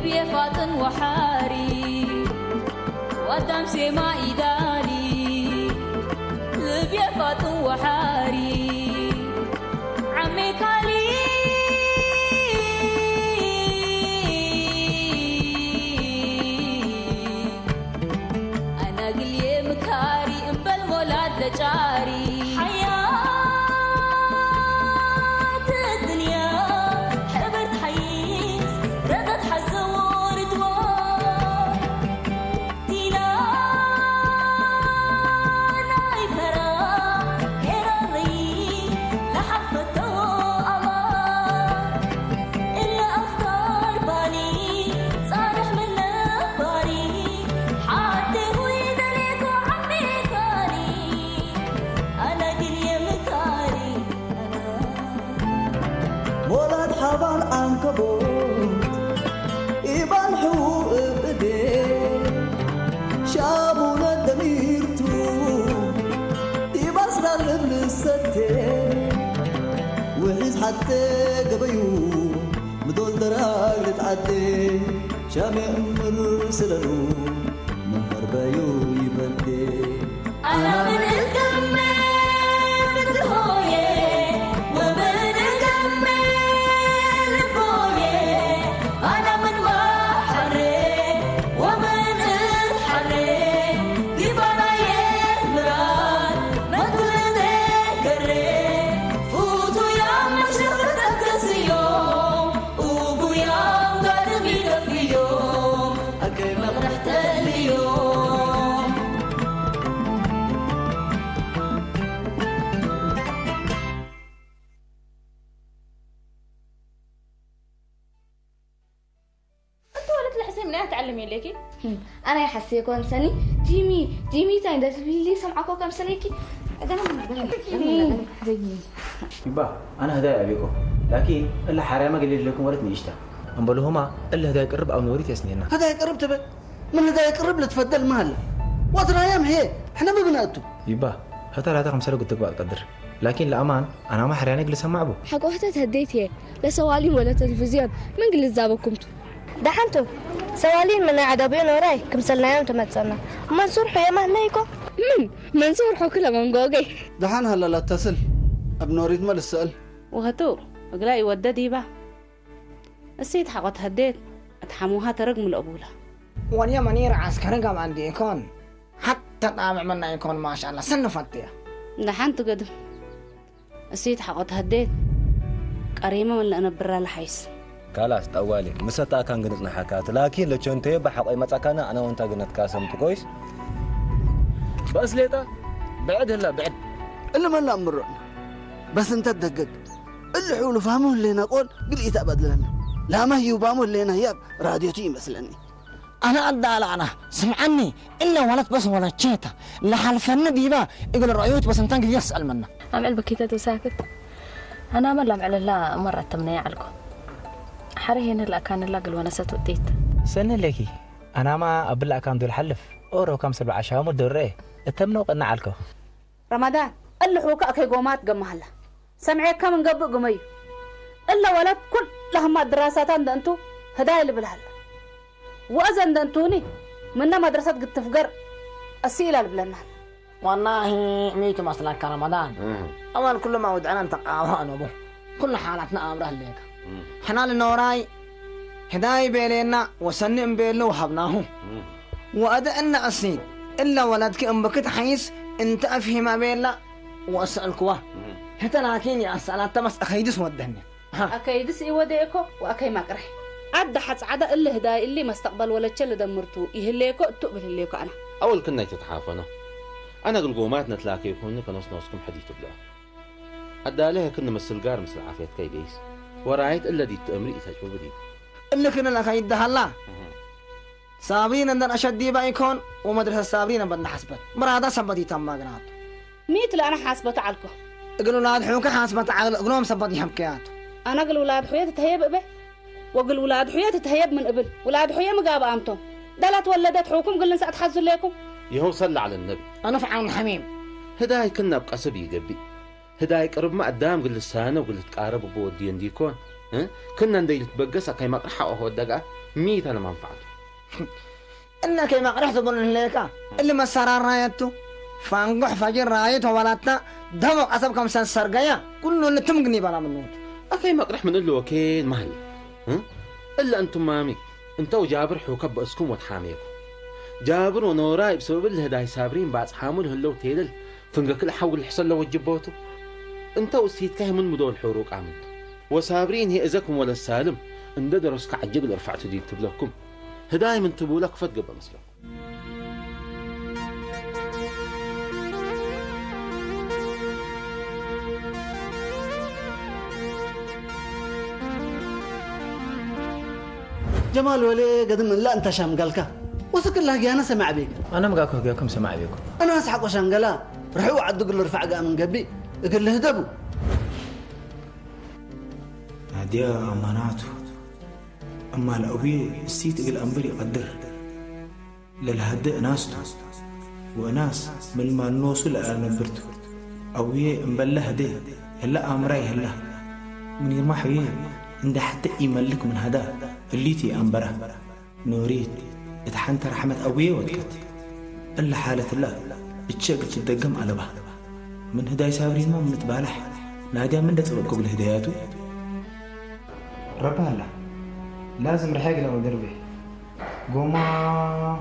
لبي فاطن وحاري ودم سما إدالي لبي فاطن وحاري عمي كالي أنا قلي مكاري إنبال مولاد لجاري حتى قبيو مدول دراج لتعدي شامي أمر سلالو من مربايو يبدي أنا من الكمل مثل هوية ومن الكمل بوية أنا من محري ومن الحري دي براية مراد ما تلدي كري فوتوا يا مشرفتك اليوم وقو يوم قادم يكفي يوم أكيد ما رحت اليوم تعلمي ليكي انا يحسيكون سني جيمي تاين ده تبي سمعكوا كم سنيكي يبا انا هدايا ابيكم لكن الا حرام قال لكم ورثني اشتا انبلو هما الا هدايا يقرب او نوريت يسنينا هذا يقرب تبع من هذا يقرب لتفضل مال وترى ايام هي احنا ما بناتو يبا هتا لا تخمس قلت بقى قدر لكن لامان انا ما حراني اجلس اسمع ابو حقو حتى تهديتي لا سواليم ولا تلفزيون من قل زابكمتو دحنتو سوالين من عدبين وراي كم سنة يوم تمتسنا منصور حيا مهليكو منصور حو كله من جوجي دحن هلا لا تصل ابن اريد مال السؤال وهتو اقلاي وددي با السيد حقت هديت اتحموها ترقم الابوله وانيا منير عسكري قام عندي يكون حتى طامع منا يكون ما شاء الله سنه فتيه دحنتو قدم السيد حقت هديت قريمه ولا انا برا الحيس خلاص طوالي مسطا كان قنطنا حكات لكن لچونتي بحق اي مصاكانا انا وانت قنط كاسمت كويس بس ليتا بعد هلا بعد الا ما لا امر بس انت تدقق اللي حول فهمه اللي نقول قل يتابد لنا لا ما هي وبامه اللي هنا هي راديوتي مثلني انا ادال انا سمعني الا ولد بس ولا تشيتا لحلفنا ديبا يقول الرؤيوت بس انت يسال منا عمل بكيتات وساكت انا ما لم على لا مره تمنيه عليكم حريهن لا كان لا قل ونست وديت سنه لكي انا ما ابلا كان دول حلف اورو كم 7 شهور دري اتمنو قنا علكو رمضان اللي حوك اكي قومات قمهلا سمعي كم نقبق قمي الا ولد كل لهم دراسات عند انتو هدايا اللي بالهلا واذن دنتوني منا مدرسه قد تفقر السيله اللي بلنا والله ميت مثلا كرمضان اول كل ما ودعنا نتقاوان ابو كل حالتنا امره ليك حنا لنوراي هداي بيننا وسنن بيننا وحبناه وأدأنا أسيد إلا ولدك أم بكت حيس أنت أفهم بيننا وأسألكوا حتى لكن يا أسأل تمس أخيدس ودهني أكيدس يوديكو وأكي مكره عد حس عدا اللي هداي اللي ما استقبل ولا تشل دمرتو يهليكو تقبل الليكو أنا أول كنا تتحافظنا أنا قل قوماتنا تلاقي كنا كنص نصكم حديث بلا أدالها كنا مثل قار مثل عافية كيديس ورأيت الذي تأمري تجربة بدي اللي كنا لك يدها الله صابرين عندنا أشد بايكون ومدرسة صابرين بدنا حسبت مرادة سبتي تم قنات ميت لا أنا حاسبت علىكم قالوا ولاد حوك حاسبت على قلوم سبتي حمكيات أنا قل ولاد حياة تهيب به وقل ولاد حياة تهيب من قبل ولاد حياة مقابة أمتهم دلت ولدت حوكم قلنا سأتحزن لكم يهو صلى على النبي أنا فعل الحميم هداي كنا بقصبي قبي هداي قرب ما قدام قل السانة وقل تقارب بودي ديكون كنا ندي تبقس كي ما قرحه هو الدقة ميت أنا منفعته إنك ما قرحت بقول لك اللي ما صار رايته فانقح فجر رايته ولاتنا دمق عصب كم سنة سرقيا كله اللي تمقني بلا منوت أكي ما قرح من اللي وكين مهل إلا أنتم مامي أنتو جابر حوكب أسكم وتحاميكم جابر ونوراي بسبب الهداي سابرين بعد حامله اللو تيدل فنقا كل حول الحصل لو وجبوته أنتو سيتكه من مدول حروق عملتو وسابرين هي إذاكم ولا السالم إن درس كعجبل رفعتو دي تبلغكم هداي من تبولك فتقبل مثلكم جمال ولي قد من لا أنت شام قالك وسك الله أنا سمع بيك أنا مقاكو جاكم سمع بيكم أنا أسحق وشانقلا رحوا عدوا قل رفع قام من قبي قل له هدبوا ناديا أماناته أما الأبي السيت قل أمبري قدر للهدئ ناسته وناس من ما نوصل نبرته أبي مبله هدئ هلا أمري هلا من يرمى حويه عند حتى يملك من هذا اللي تي أنبره نوريد اتحنت رحمة أبوي ودكت إلا حالة الله اتشاق تدقم على بعض من هداي سابرين ما من تبالح ناديا من تبقى قبل هداياته ربها الله لازم رحاق لو دربي قوما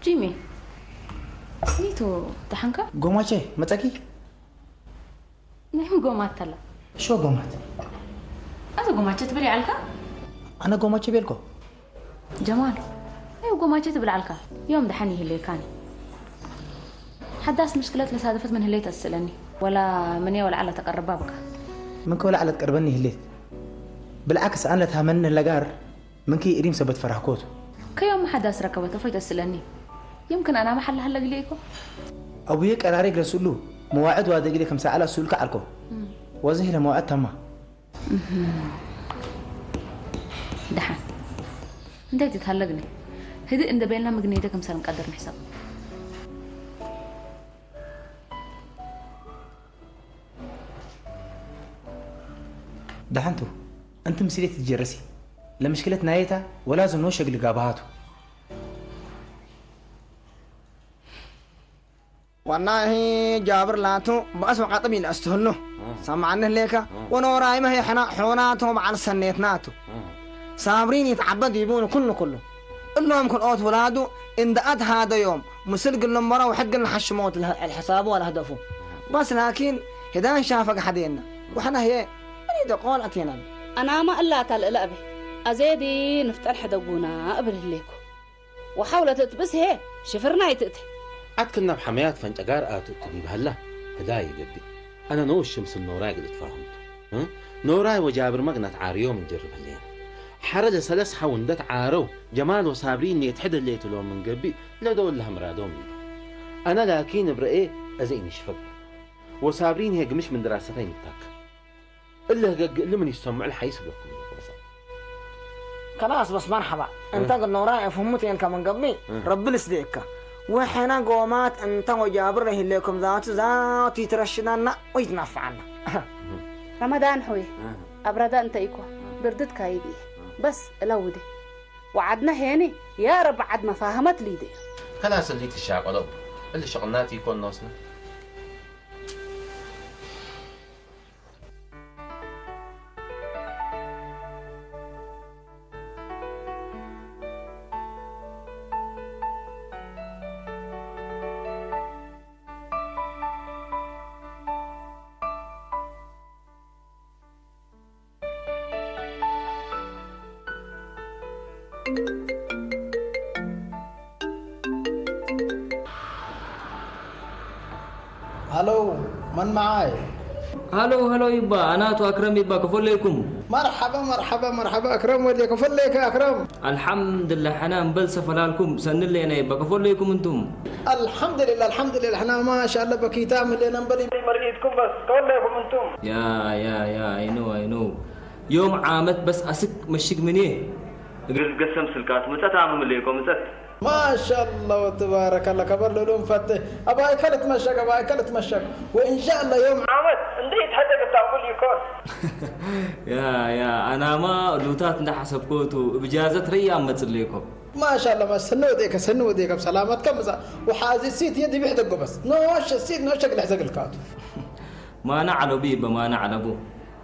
جيمي نيتو تحنكا قوما شيء متاكي نحن قومات تلا شو قومات أنت قومات تبلي علكا أنا قومات بيلكو جمال أيوة قومات تبلي علكا يوم دحني اللي كان حداس مشكلات لصادفت من هليت أسألني ولا مني ولا على تقرب بابك منك ولا على تقربني هليت بالعكس أنا تهمني اللقار منك يريم سبت فرح كوتو كيوم حداس ركبت فايت أسألني يمكن أنا محل هلا قليكو أبويك أنا رجل رسوله مواعيد وهذا قلي كم ساعة على سؤالك عركو وزهي لمواعيد تمام دحين انت تتهلقني هدي ان بيننا مقنيته كم سنه نقدر نحسب دحنتو انت مسيرة تجرسي لمشكلة نايتها ولازم نوشق لقابهاته والله جابر لاتو بأسمع قطبي لأستهنه سمعنا ليك ونوراي ما هي حوناتهم على سنيتناتو صابرين يتعبد يبون كله إنهم كل أوت ولاده إن دقت هذا يوم مسلق المرة وحق الحش موت الحساب ولا هدفه بس لكن هدان شافك حدينا وحنا هي أريد أقول أتينا أنا ما إلا تل أبي أزيدي نفتح حدقونا قبل هليكو وحاولت تبس هي شفرنا يتأتي أتكلنا بحميات فانتقار آتو تجيب هلا هداي قدي أنا نو الشمس النوراي قد تفاهمت نوراي وجابر مقنت عاريو من جرب هلين حرج سلس حوندت عارو جمال وصابرين يتحدى اللي تلوم من قبي لا دول لهم رادوم أنا لكن برأيه أزيني شفق وصابرين هي قمش من دراستين يتاك إلا من يسمع الحيس لكم خلاص بس مرحبا انت قل نوراي فهمتين كمان قبي ربنا يسديك وحنا قومات انت وجابر له لكم ذات يترشدنا ويتنفعنا رمضان حوي أبرد أنت إيكو بردت كايدي بس لودي وعدنا هيني يا رب عد ما فاهمت ليدي خلاص اللي تشاغلوا اللي شغلناتي يكون ناصنا هلو من معاي؟ هلو يبا أنا تو أكرم يبا كفل لكم مرحبا أكرم ولي كفل لك أكرم الحمد لله حنان بل سفلالكم سن لي أنا يبا كفل لكم أنتم الحمد لله احنا ما شاء الله بكيتا من لنا نبلي مريضكم بس كفل لكم أنتم يا I know يوم عامت بس أسك مشيك مني قسم سلكات متى تعمل لكم متى ما شاء الله تبارك الله كبر لهم فتح أبا أكلت مشاك أبا أكلت مشاك وإن شاء الله يوم عامد نديت حتى تقول يكون يا أنا ما لوتات ندح حسب كوتو بجازة ريام متصليكم ما شاء الله ما سنو ديك بسلامتكم وحازي السيت يدي بيحدقوا بس نوش السيت نوش شكل حزق الكاتو ما نعلو بيبا ما نعلبو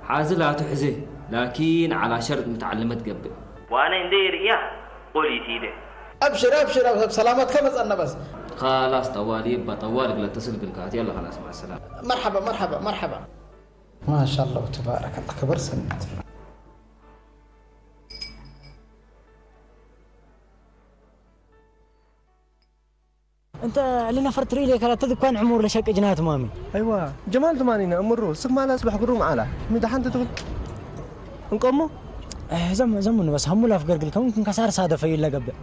حازلها تحزي لكن على شرط متعلمة قبل وانا ندير اياه قولي تيدي ابشر بسلامتكم انا بس خلاص طوالي يبا طوالك لا تصل بالكات يلا خلاص مع السلامة مرحبا ما شاء الله تبارك الله كبر سنت انت لنا فرت ريلي كلا تذكر عمر لشق جنات مامي ايوه جمال تمانينا امرو سق ما اصبح قروم على ميدا حنت تقول نقومو زمن بس هم لا فقر لكم ممكن كسار صادف يلا قبل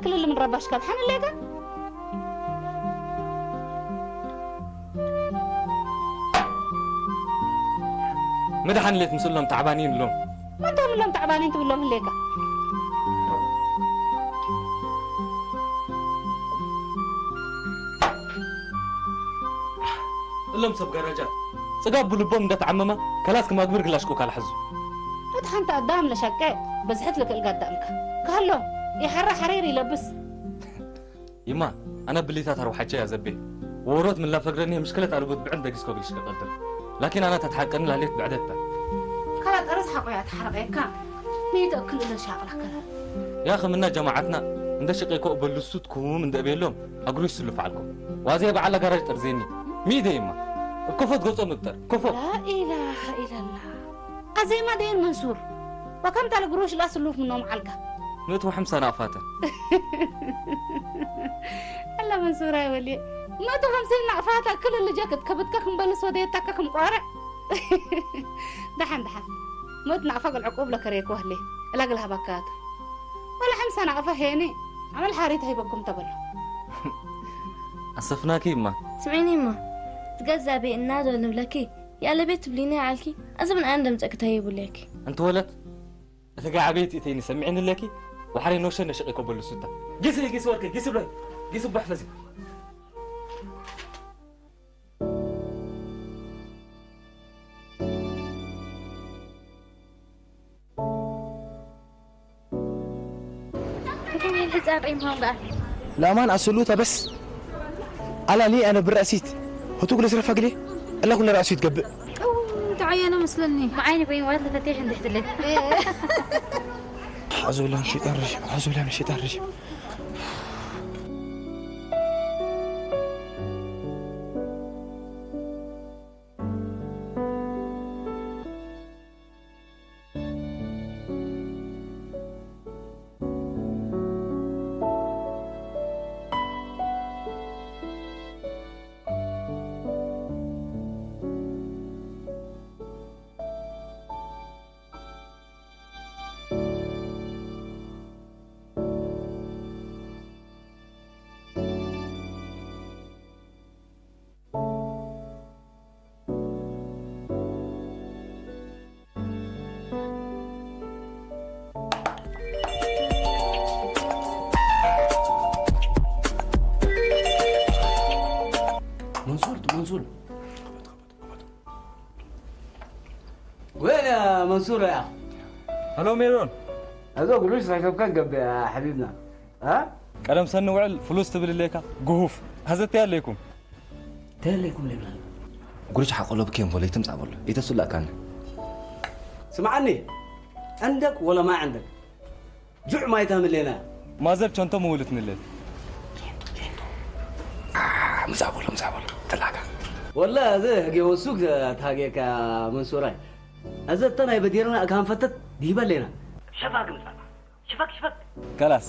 كل اللي من رباش كاب حن الليقة مدى حن اللي تمسل لهم تعبانين لهم ما انتم لهم تعبانين تقول لهم الليقة لهم سب جراجات سقاب بلبهم ده تعممه كلاسك ما قبر قلاشكو كالحزو فتح انت قدام لشقات بزحت لك القدامك قال يحرى حرير يلبس يما انا بليتات اروح حاجه يا زبي وورot من لا فقرني مشكله اربط بعندك اسكو قلش قدر لكن انا تتحقن لها بعدتها كانت ارز حقو يا تحرقك ميت اكل الا شاقلك كلام يا اخي منا جماعتنا عند شقيكو بلسوتكم من دبيلهم اقرو يسلف عليكم وازي بعلى جراج ترزيني ميده يما كفت قصو مقدر كفت لا اله الا الله ازي ما دين منصور وكم تاع القروش لا سلوف منهم علقه 150 سنة فاتن الله منصور يا ولي 150 نعفاتها كل اللي جاكت كبتك مبلس وديتك مقارع دحن موت نعفق العقوب لك ريك وهلي الاقي لها بكات ولا 5 نعفه هيني عمل حاريت هيبكم تبلو أصفناكي ما سمعيني ما تجزا بإنادو نبلكي يا لبيت بلينا عليكي أزمن عندم تكتهيب ليكي أنت ولد أتقع بيتي تيني سمعيني لكي وحري نوشن شقيكو بلسوتا قيس ورك قيس بلاي قيس بحفزي كيف الحزام ريمهم قال لا ما أسلوتها بس على لي أنا بالرأسيت هتقول سرفق لي إلا كل رأسيت قبل تعينوا مثلني معيني بين ولد لفتيح عند حتلت أعوذ بالله من الشيطان الرجيم أعوذ بالله من الشيطان الرجيم منصور وين يا منصور يا اخي؟ هلو ميرون هذوك قروش ركبكان قبل يا حبيبنا ها؟ كلام سن وعل فلوس تبل ليكا قهوف هذا تيال ليكم لنا قروش حقولو بكيم ولا يتمسع ولا يتسول كان سمعني عندك ولا ما عندك؟ جوع ما يتعمل لنا ما زلت انت مولتني الليل مزعبول تلاقى والله هذا جوا السوق تاجيك يا منصور هذا التنا يبديرنا كان فتت ديبا لنا شفاك مسا شفاك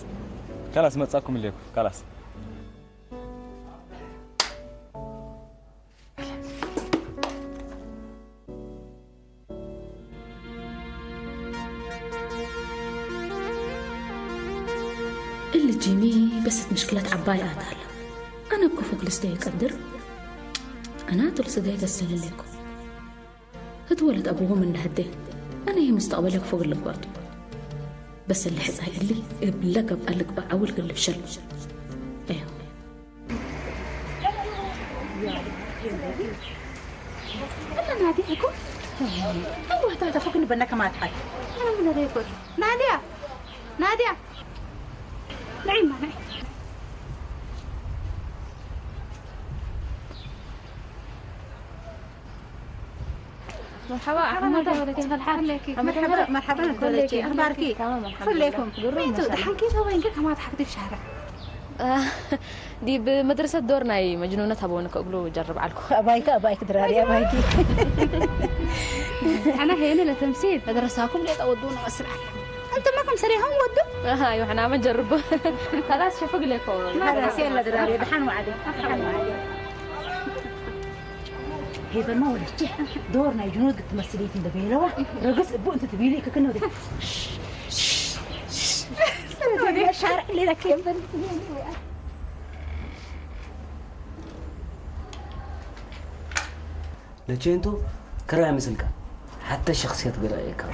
خلاص ما تصاكم الليل خلاص اللي جيمي بس مشكلة عباية هلا أنا بكفوق لسده يقدر أنا تلسده يقسل لكم هتولد أبوه من هدي أنا هي مستقبلك فوق اللقبات بس اللي حزها اللي بلك بقلك بعول قلب شل أيوه أنا ناديكم أيوه هتا فوق نبنك ما تحد أنا من ريكوت نادية نعيم معنا مرحبا كيف الحال؟ مرحبا دولتي أخبارك فليكم انتو دحين كيف وين كيف ما تحكي في شهرك دي بمدرسة دورنا مجنونة تبونك أقولوا جرب عليكم أبايك دراري أبايك أنا هنا لتمثيل مدرساكم ليه تودونا أسرع أنتم ماكم سريعهم ودوا أيوة إحنا عم نجرب خلاص شوفوا لكم خلاص يلا دراري دحين وعدي هي بالما ولا دورنا جنود قد تمثليت دبيلة رقص ابو انت تبيلي كأنه دي هذا الشارع اللي لك يا بنت لجينتو كراي مثلك حتى الشخصيات قرايك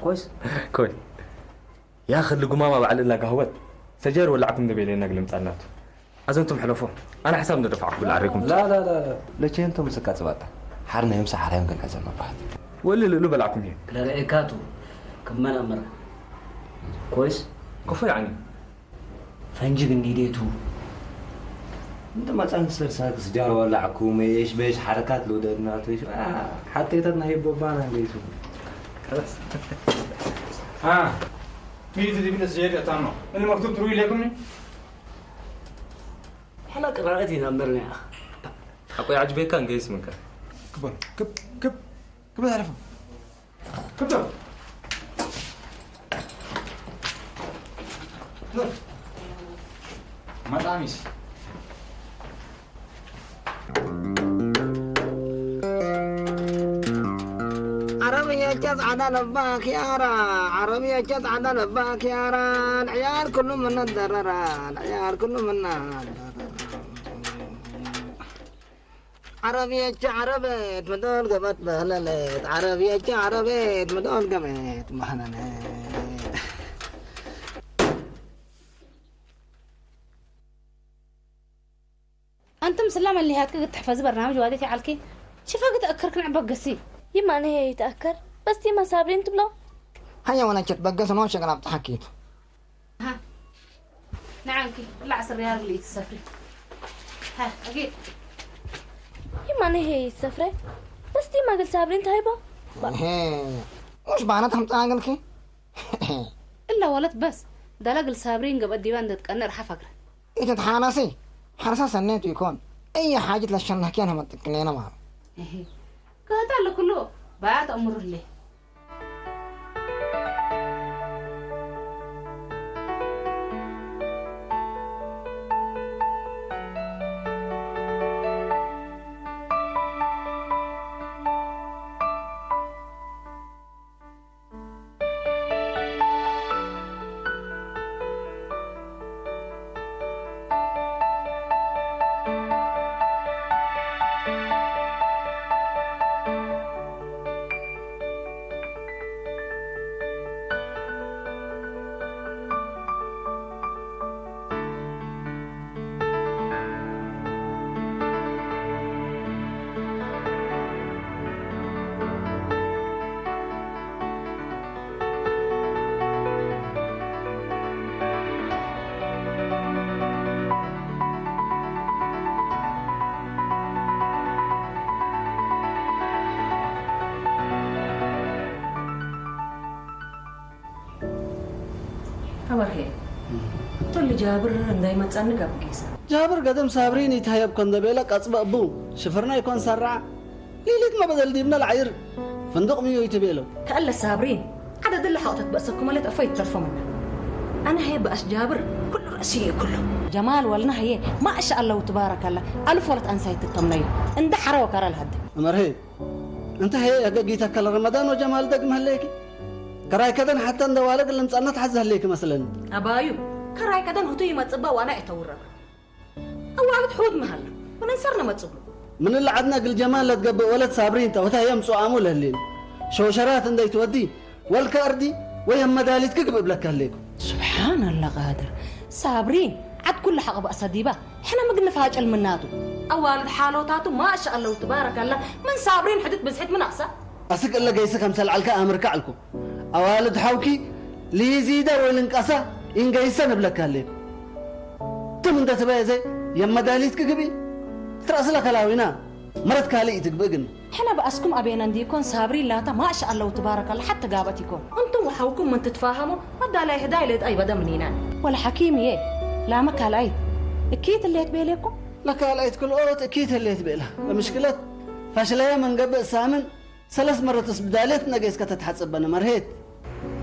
كويس كويس يا اخي اللي قمامه بعد الله قهوت سجر ولعكم دبيلي نقل مصناتو أزنتم حلفوا أنا حساب ندفعكم عليكم لا لجينتو مسكات زباطه حرنا يمسح حرام كن حزم بعض ولا اللي بلعكم هي لا رأيكاتو كمان أمر كويس كفو يعني فنجي بالنيديتو انت ما تنسر ساق سجارة ولا عكومة ايش بيش حركات لو دناتو ايش حطيتنا هي بوبانا ليسو خلاص ها مين تدي بنا زيادة تانو اللي مكتوب تروي لكم حنا قراءتي نمرنا يا اخ أقوي عجبك كان جيس منك كبر كب تعرفه كبر ما تعميش عربية جزعة نباك يارا عربية جزعة نباك يارا العيال كله من الدرران العيال كله من عربية عربيت مدون قبت بهللت عربية عربيت مدون قبت محننت أنت مسلم اللي هاتك قد تحفظ برنامج واديتي علكي شوف قد أكرك نعبق قسي يما أنا هي يتأكر بس دي ما صابرين تبلو هيا وانا كنت بقص نوش قلبت حكيت ها نعمكي العصر ريال اللي تسافري ها أكيد يما أنا هي السفرة بس دي ما قلت صابرين تايبا وش بعناتهم تاقلكي إلا ولد بس دلق الصابرين قبل الديوان دتك أنا رح أفكر إنت تحانسي حرسا سنيت يكون أي حاجة للشن حكينا ما تكلينا معه كهذا اللي كله بعد أمر ليه خبرك تقول جابر دايما تصنق بكيس جابر قدم صابرين يتهيب كون دبيلك أصبع أبو شفرنا يكون سرع ليلك ما بدل ديبنا العير فندق ميو يتبيلو كألا صابرين عدد اللي حاطت بأسكم اللي تأفيت ترفو منه أنا هي بأس جابر كل رأسية كله جمال ولنا هي ما شاء الله وتبارك الله ألف ولت أنسيت التمنية عند حرا وكرا الهد أمر هي أنت هي أجيتك كل رمضان وجمال دق مهليك كراي كذا حتى ندوالك اللي نصنت حزه ليك مثلا أبايو كراي كدن هتوي ما تصبا وانا اتورب اوعد حود مهلا وننصرنا ما تصبوا من اللي عدنا قل جمال لا تقبل ولد صابرين توتا يمسو عامل هلين شوشرات اندي تودي والكاردي ويم مداليت كقبب لك هليكم سبحان الله قادر صابرين عد كل حق بأصديبه احنا ما قلنا فاجئ المناتو اوالد حالوتاتو ما شاء الله وتبارك الله من صابرين حدث بزحت من اقصى اسك الا قيسك امثال على امر كعلكم اوالد حوكي ليزيدا ويلنقسا ينقيسن بلك هليكم تم انت تبع زي يم مداليت كقبي تراس لك لاوينا مرت كالي تقبقن احنا بأسكم ابينا نديكون صابرين لاتا ما شاء الله وتبارك الله حتى قابتكم انتم وحوكم من تتفاهموا ما لا هدايه ليت اي بدا منينا ولا حكيمي لا ما كالعيد اكيد اللي تبيلكم لا كالعيد كل اوت اكيد اللي تبيلها المشكله فاشلها من قبل سامن 3 مرات بدالت نقيس كتتحسبنا مرهيت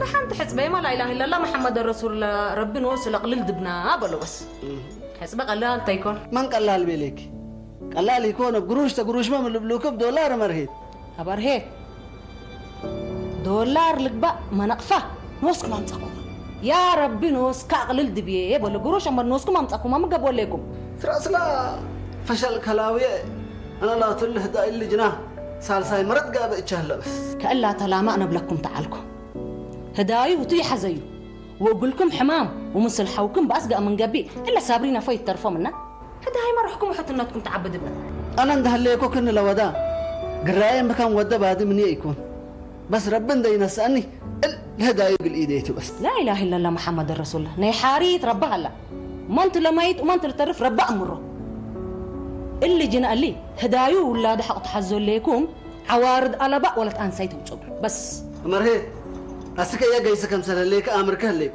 نحن تحسبي ما لا اله الا الله محمد رسول الله ربنا وصل قليل دبنا بلو بس حسب قلال تيكون من قلال بيلك قلال يكون بقروش تقروش ما من بلوكب دولار مرهيت برهيت دولار لك بقى ما نقفه نوسك ما نتقوا يا ربي نوس كاقلل دبيه ولا قروش اما نوسكم ما نتقوا ما مقبل لكم تراس لا فشل كلاوي انا لا تله دا اللي جناه سالساي مرت قاب اتشهله بس كألا تلاما انا بلكم تعالكم هداي وطيحه زيه واقول لكم حمام ومثل حوكم باسقى من قبي الا صابرين فايت ترفوا منا هداي ما روحكم وحتى انكم تعبد بنا انا اندهليكو كن لودا قرايم بكم ودا بعد من يكون بس ربنا دا ينساني الهدايا بالايديتو بس لا اله الا الله محمد رسول الله نيحاريت ربها الله ما انت لميت وما انت لترف رب امره اللي جنا لي هدايو ولا حق تحزوا ليكم عوارض على بق ولا تنسيتم صبر بس مرهيت اسك يا جيسك امثل ليك امرك ليك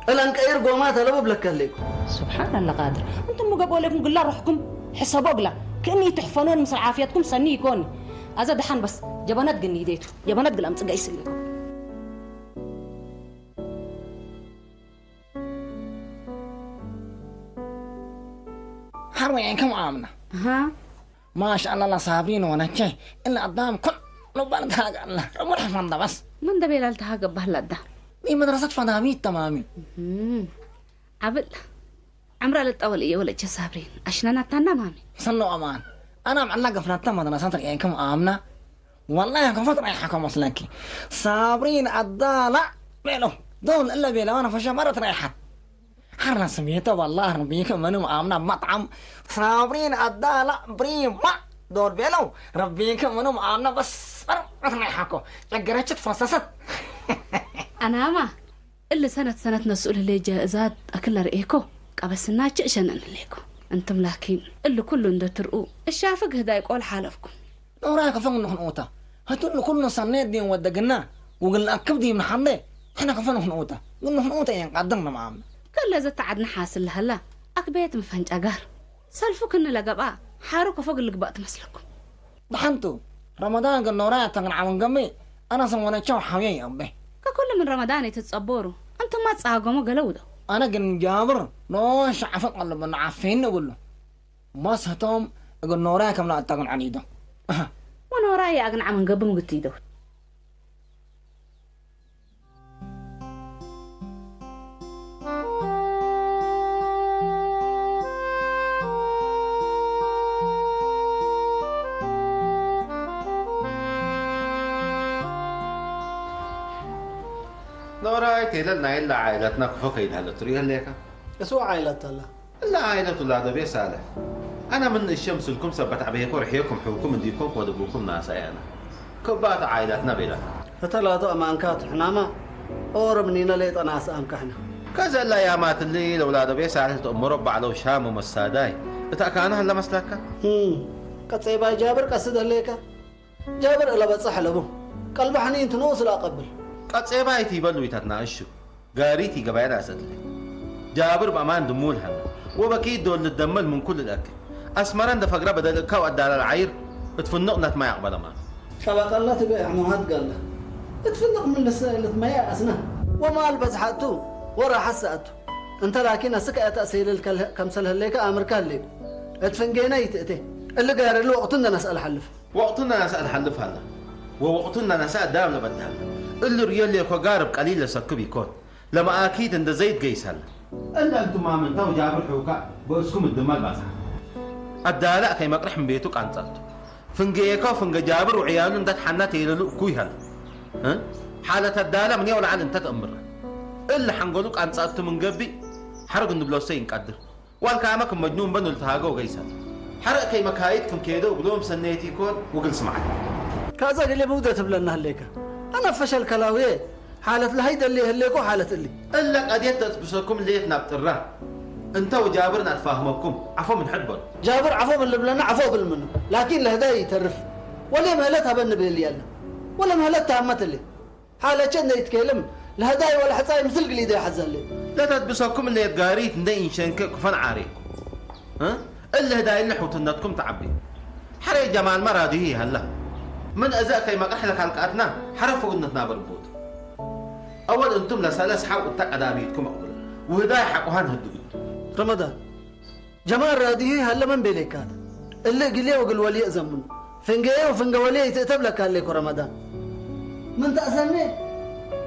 الان كير قومات لبب لك ليك سبحان الله قادر انتم مقبول لكم قل روحكم حساب اقلا كاني تحفنون مثل عافيتكم سني يكون هذا دحن بس جبنات قني ديتو جبنات قل امص قيس لكم حرمي كم آمنة ها ما شاء الله صابرين وانا شيء إلا قدام كل لو بنتها الله رمح فندا بس من دبي لالتها قبها ده دي مدرسة فناميت تمامي عبل عمرها للطول إيه ولا صابرين عشان أنا تنا مامي صنوا أمان أنا معلقة في نتام مدرسة يعني كم آمنة والله كم فترة يحكم مسلكي صابرين عدالة بيلو دول إلا بيلو أنا فشا مرة ريحت حرنا سميته والله ربيكم منهم آمنا مطعم صابرين عدالة بريمة دول بيلو ربيكم منهم آمنا بس مرة ريحكم لقريتش تفصصت أنا ما إلا سنة نسؤول اللي جائزات أكل رأيكو قبسنا عشان أنا ليكو أنتم لكن اللي كله ندى ترقو الشافق هدا يقول حالفكم لو رايك فنو نحنوتا هتقول كلنا صنيت دي ودقنا وقلنا أكب دي من حمله إحنا كفنو نحنوتا قلنا نحنوتا يعني قدمنا معامنا كل إذا تعدنا حاصل هلا أكبيت مفنج أجار سالفوك إن لقبا حاروك فوق اللي قبأت مسلكم بحنتو رمضان قلنا رايا تغن عمن قمي أنا سمونا تشاو حويا يا أمي ككل من رمضان يتتصبروا أنتم ما تساقموا قلوده أنا قن جابر نوش عفق الله من عفين نقول له ما سهتم قلنا رايا كم لا تغن عنيده وانا رايا أغن عمن قبن قتيدو نوراي تيلنا إلا عائلتنا كفوكين هلا تريها ليك اسوا عائلة الله إلا عائلة الله دبي صالح أنا من الشمس لكم سبت عبيكم رحيكم حوكم نديكم ودبوكم ناس أنا كبات عائلتنا بلا فتلاطو أمانكات إحنا ما أوربنينا ليت ناس أمكحنا كذا لا يا مات الليل أولاد بيس على مربع لو شام ومساداي بتأكلنا هلا مسلكة كتسيبا جابر قصد ليك جابر إلا بتصح له قلب حنين تنوصل أقبل كتسيبا يتيبلو يتناقشوا قاريتي قبائل أسد جابر بأمان دمول هنا وبكيد دول الدمل من كل الأكل أسمران ده فقرة بدل الكو أدال العير تفنقنا ما يقبل ما شبك الله تبيع مهد قال له تفنق من السائلة ما يأسنا وما البس حاتو ورا حسأتو انت لكن اسكا تأسيل كمسل هليك أمريكا هليك اتفنقينا يتأتي اللي قال له وقتنا نسأل حلف وقتنا نسأل حلف هلا ووقتنا نسأل دام لبدها اللي ريال لي قارب قليل سكب يكون لما اكيد عند زيد قيس هلا الا انتم ما من تو جابوا الحوكا بوسكم الدمال بس الدالا كي مقرح من بيتك عن صلته فنجيكا فنج جابر وعياله اندت حنات يلو كوي هلا ها حالة الدالا من يولا عن انت تأمر الا حنقولك عن صلته من قبي حرق النبلوسين قدر والكامك مجنون بنو التهاجو قيس حرق كي مكايدكم كيدو وبلوم سنيتي كون وقل سمعت كذا اللي بودة تبلنا هليك انا فشل كلاويه حالة الهيدا اللي هليكو حالة اللي الا قد يتبسكم اللي يتنبطره انت وجابرنا اتفاهمكم عفو من حبه جابر عفو من لبنان عفو بالمنه لكن لهدا يترف ولا مهلتها بالنبي اللي يلا ولا مهلتها همت اللي حالة كنا يتكلم لهداي ولا حصاي مثل قليدة يحزن لي لا تتبسكم اللي يتقاريت ندين شنكك فن عاريكم ها اللي هداي اللي حوتنتكم تعبي حري جمال مرادي هلا من ازاك ما احلى حلقاتنا حرفوا انتنا بربوط اول انتم لسلاس حاول تقداميتكم اقول وهداي حقوها نهدوا رمضان جمال رادي هلا من بيلك هذا اللي قليه وقل ولي زمن فنجيه وفنج ولي تقتب لك عليك رمضان من تأذني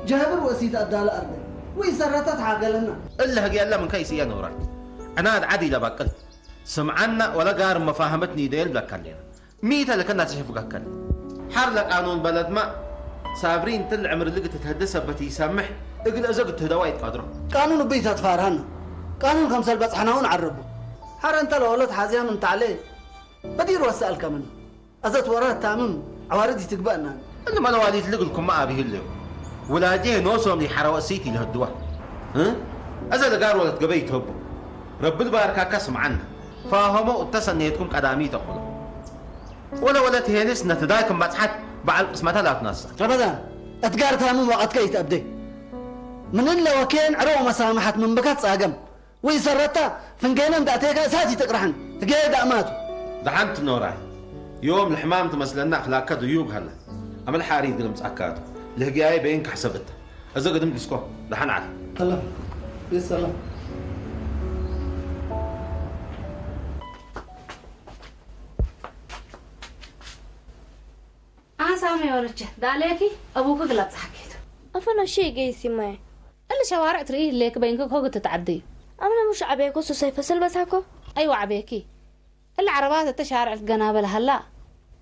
جابر وسيت أدال أرض ويسرتت عقلنا إلا هجي الله من كيس يا نوران أنا عادي لبقل سمعنا ولا قار مفاهمتني ديل بكلنا ميتا اللي كنا تشوفك أكل حر لك قانون بلد ما صابرين تل عمر اللي تتهدس بتي يسمح اقل أزقت هدوايت قدره قانون بيتها تفارهنا قانون خمسة البس حناون عربه حر أنت لو ولد حازيها من تعليه بدير وسألك منه أزت وراه تامم عواردي تقبأنا أنا ما نواليت لكم ما أبيه اللي ولا جه نوصل لي حروسيتي لهالدوا ها أزل قار ولا تقبيت هبو رب الباركة كسم عنا فاهموا التسنيتكم قدامي تقول ولا تهنس نتدايكم بتحت بعد قسمتها لا تنص رمضان أتقار تامم وقت كيت أبدي من إلا وكين عروة مسامحت من بكات صاقم ويسرتها فنقينا مدعتيك ساتي تقرحن تقيد أماته دحنت نوراي يوم الحمام تمثلنا أخلاقك ضيوب هلا أما الحاري قلمت أكاد لهجاي بينك حسبتها إذا قدم ديسكو دحن عاد هلا بالسلام سامي ورجع داليكي أبوك غلط حكيته أفنى شيء جيسي معي اللي شوارع تريه ليك بينك هو تتعدي أنا مش عبيكو سوسي فصل بس هكو أيوة عبيكي العربات التشارع الجنابل هلا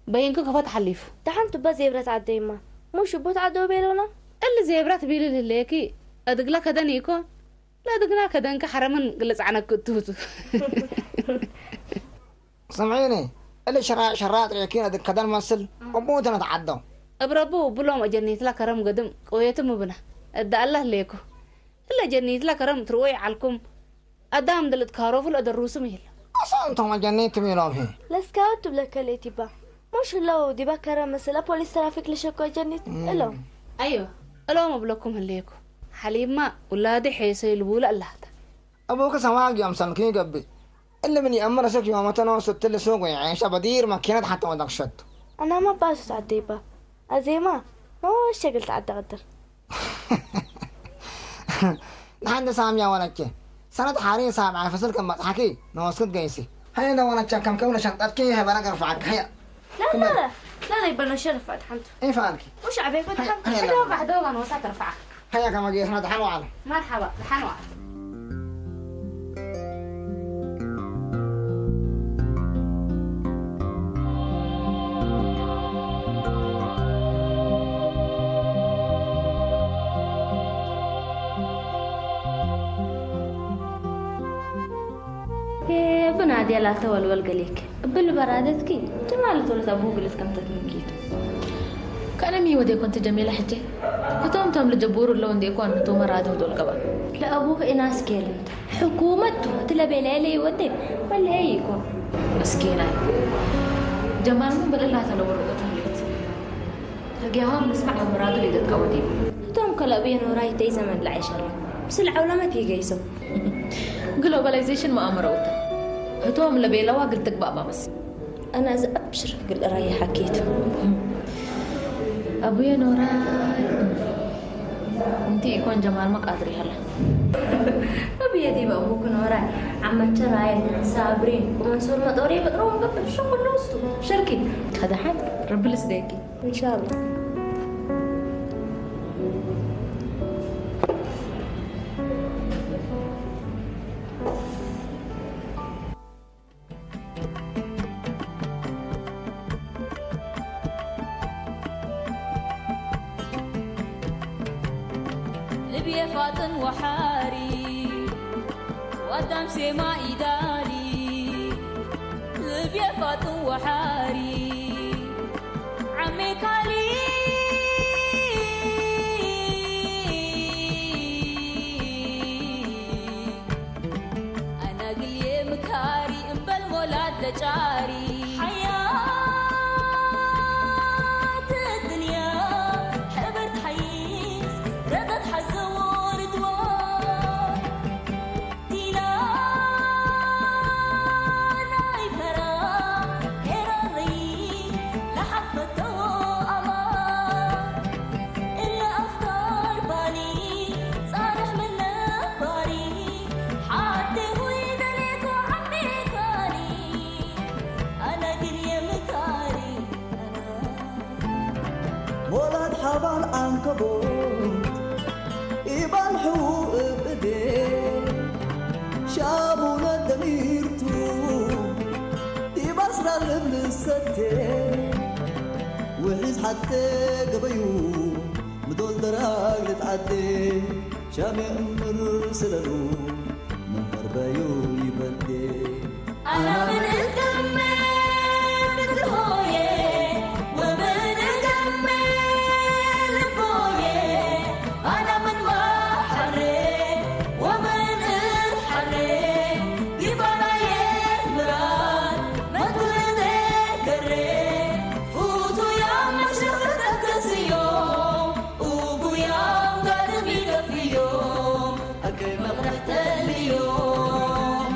بينك كفت حليفه دحنت بس زيبرة تعدي ما مش بوت عدو بيلونا اللي زيبرات بيلي ليكي أدقلا كذا نيكو لا أدقلا كذا إنك حرمن قلص عنك كتوتو سمعيني اللي شرات ريكين أدق كذا المسل وبوتنا تعدوا أبربو بلوم أجنيت لك كرم قدم قويتم بنا أدى الله ليكو إلا جنيت لك كرم تروي علكم أدام دلت كاروف ولا دروس ميل أصلا أنتم جنيت ميلهم هي لسكاوت بلك ليتي با مش لو دي بكرة مثلا بوليس ترافيك لشكو جنيت إلو أيوة إلو ما بلوكم هليكو حليب ما ولادي حيسي البولة الله أبوك سماك يوم سمكين قبي إلا من يأمر سك يوم متنو ستة سوق ويعيش بدير ما كانت حتى ودك شد أنا ما باس عديبة أزيما ما هو الشكل تعدى قدر نحن سامية ولك سنة حارين سامع فصل كم حكي نوسكت جيسي هيا لو أنا كم كم شنطتك هي بنا رفعك هيا لا يبقى نشرف عند حنت إيه فالك مش عبيك وتحنت هيا بعد أنا وساك رفعك هيا كم جيس ما تحنوا على مرحبا تحنوا على بنادي لا تول والقليك بالبرادتك جمال تولد أبوك اللي كم تتمكيت كأنا مي ودي كنت جميلة حجة كتوم تام لجبور اللون دي كون توم رادم دول قبل لا أبوك إناس كيلنت حكومته تلبي ليلي ودي ولا هي يكون مسكينة جمال من بل الله تلور وتهليت هجيهم نسمع مرادو اللي تتقودي توم كلا بين وراي تي زمن العيش بس العولمة تيجيسو جلوباليزيشن ما أمروته هتوم لبي لوا قلت بابا بس أنا أبشر قل راي حكيت أبويا نورا أنتي يكون جمال ما قادري هلا أبويا دي بأبوك نورا عم تراي صابرين ومنصور مدوري بدرون قبل شو خلصتو شركي هذا حد رب لسديكي إن شاء الله فاطن وحاري وقدام سما إداري لبيا فاطن وحاري عمي كالي أنا قلي مكاري إنبال مولاد لجاري حياة الدنيا حبرت حيس ردت حزور دوار تيلا ناي فرا إراري لحفته أمان إلا أفكار بالي صالح من نفاري حتى هو يدلك عمي كاري أنا قلي مكاري ولد حبال عنكبوت إبان حقوق بدين شابونا دميرتو دي بصرة لابن الستين وحيز حتى قبيو مدول دراج لتعدين شامي أمر سلالو من مربايو يبدين أنا من الكمل بالهوية ومن الكمل بوية أنا من محرك ومن الحرك يبقى يمران ما تلنا كرك فوتوا يا مشفتك يوم وبو يوم قلبي في يوم أكيد ما رحت اليوم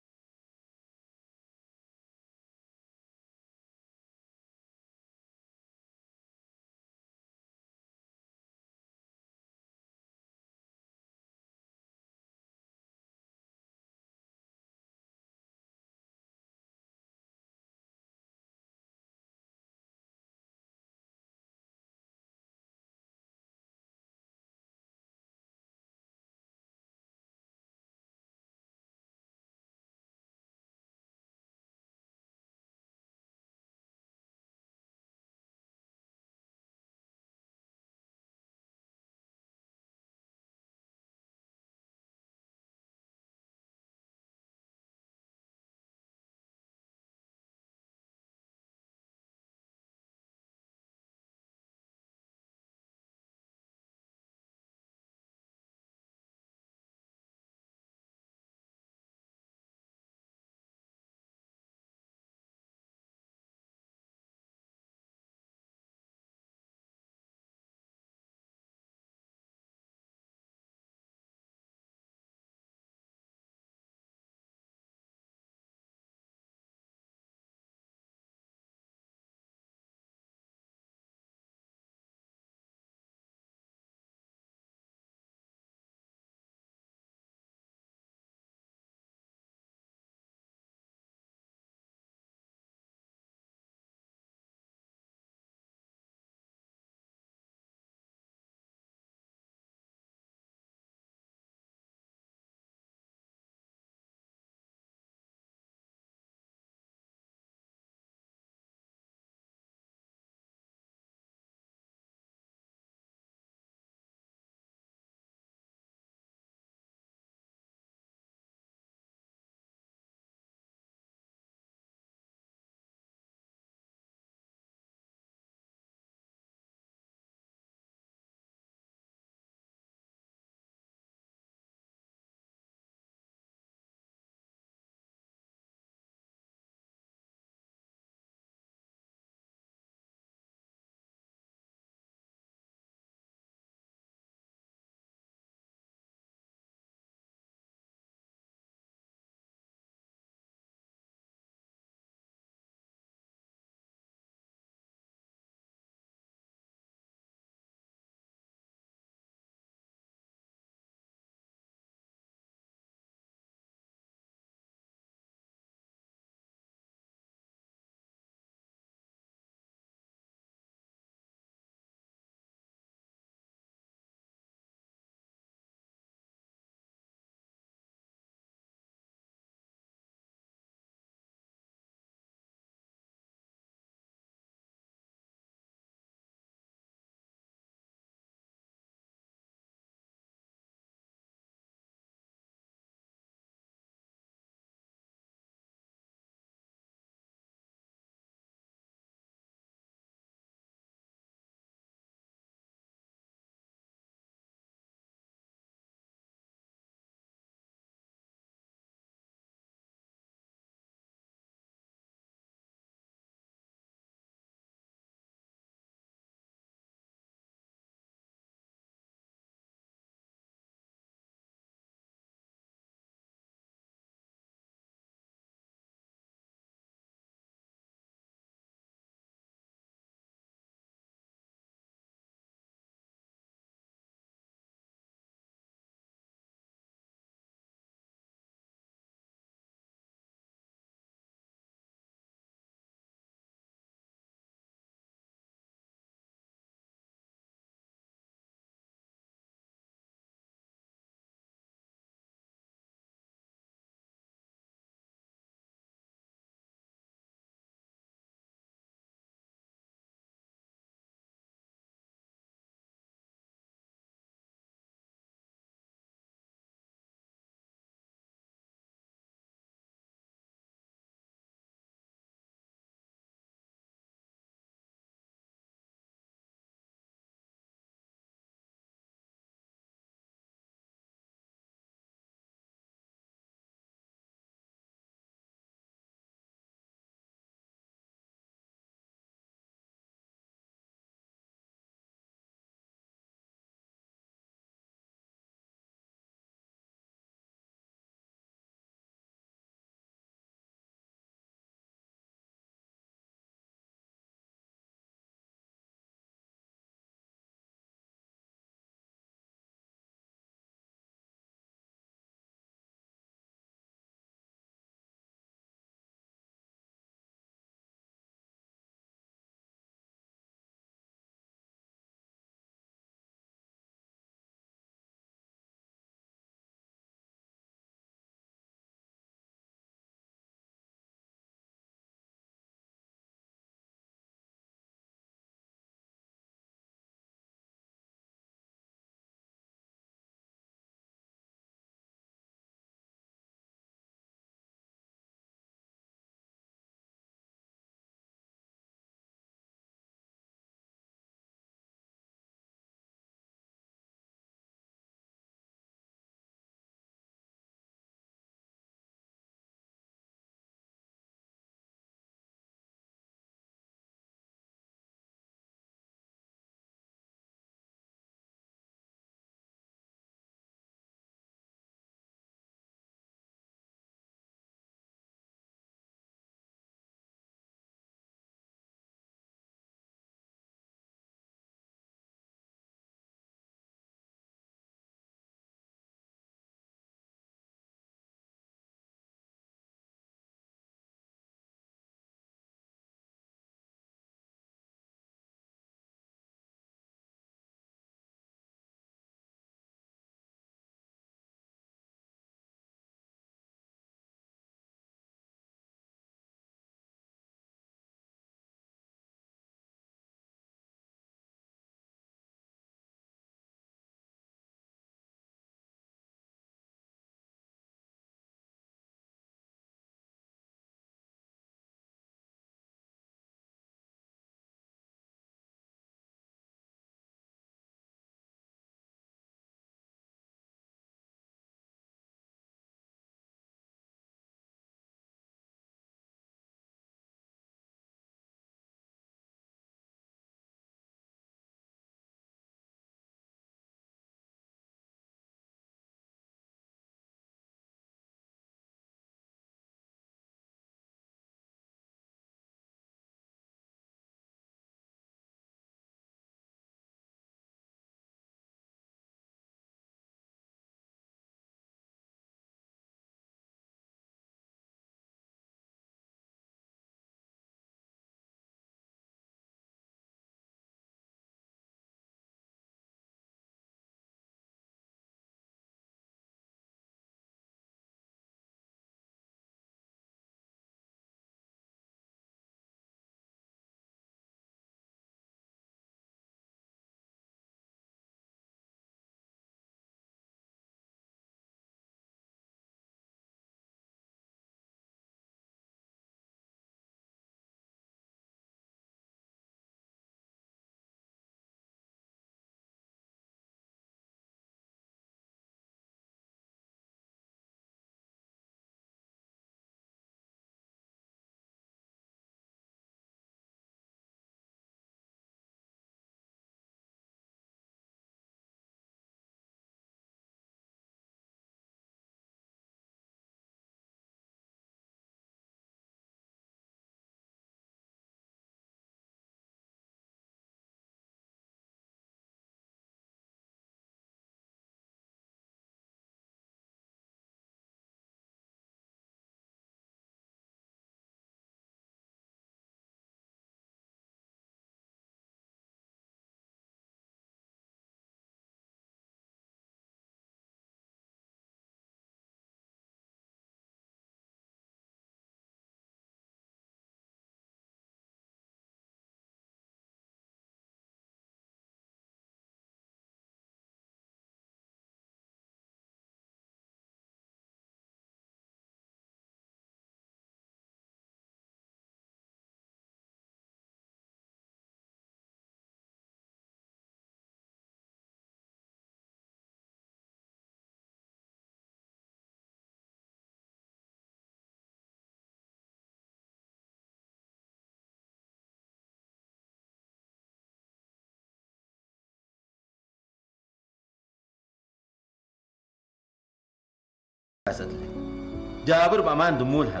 جابر بأمان دمولها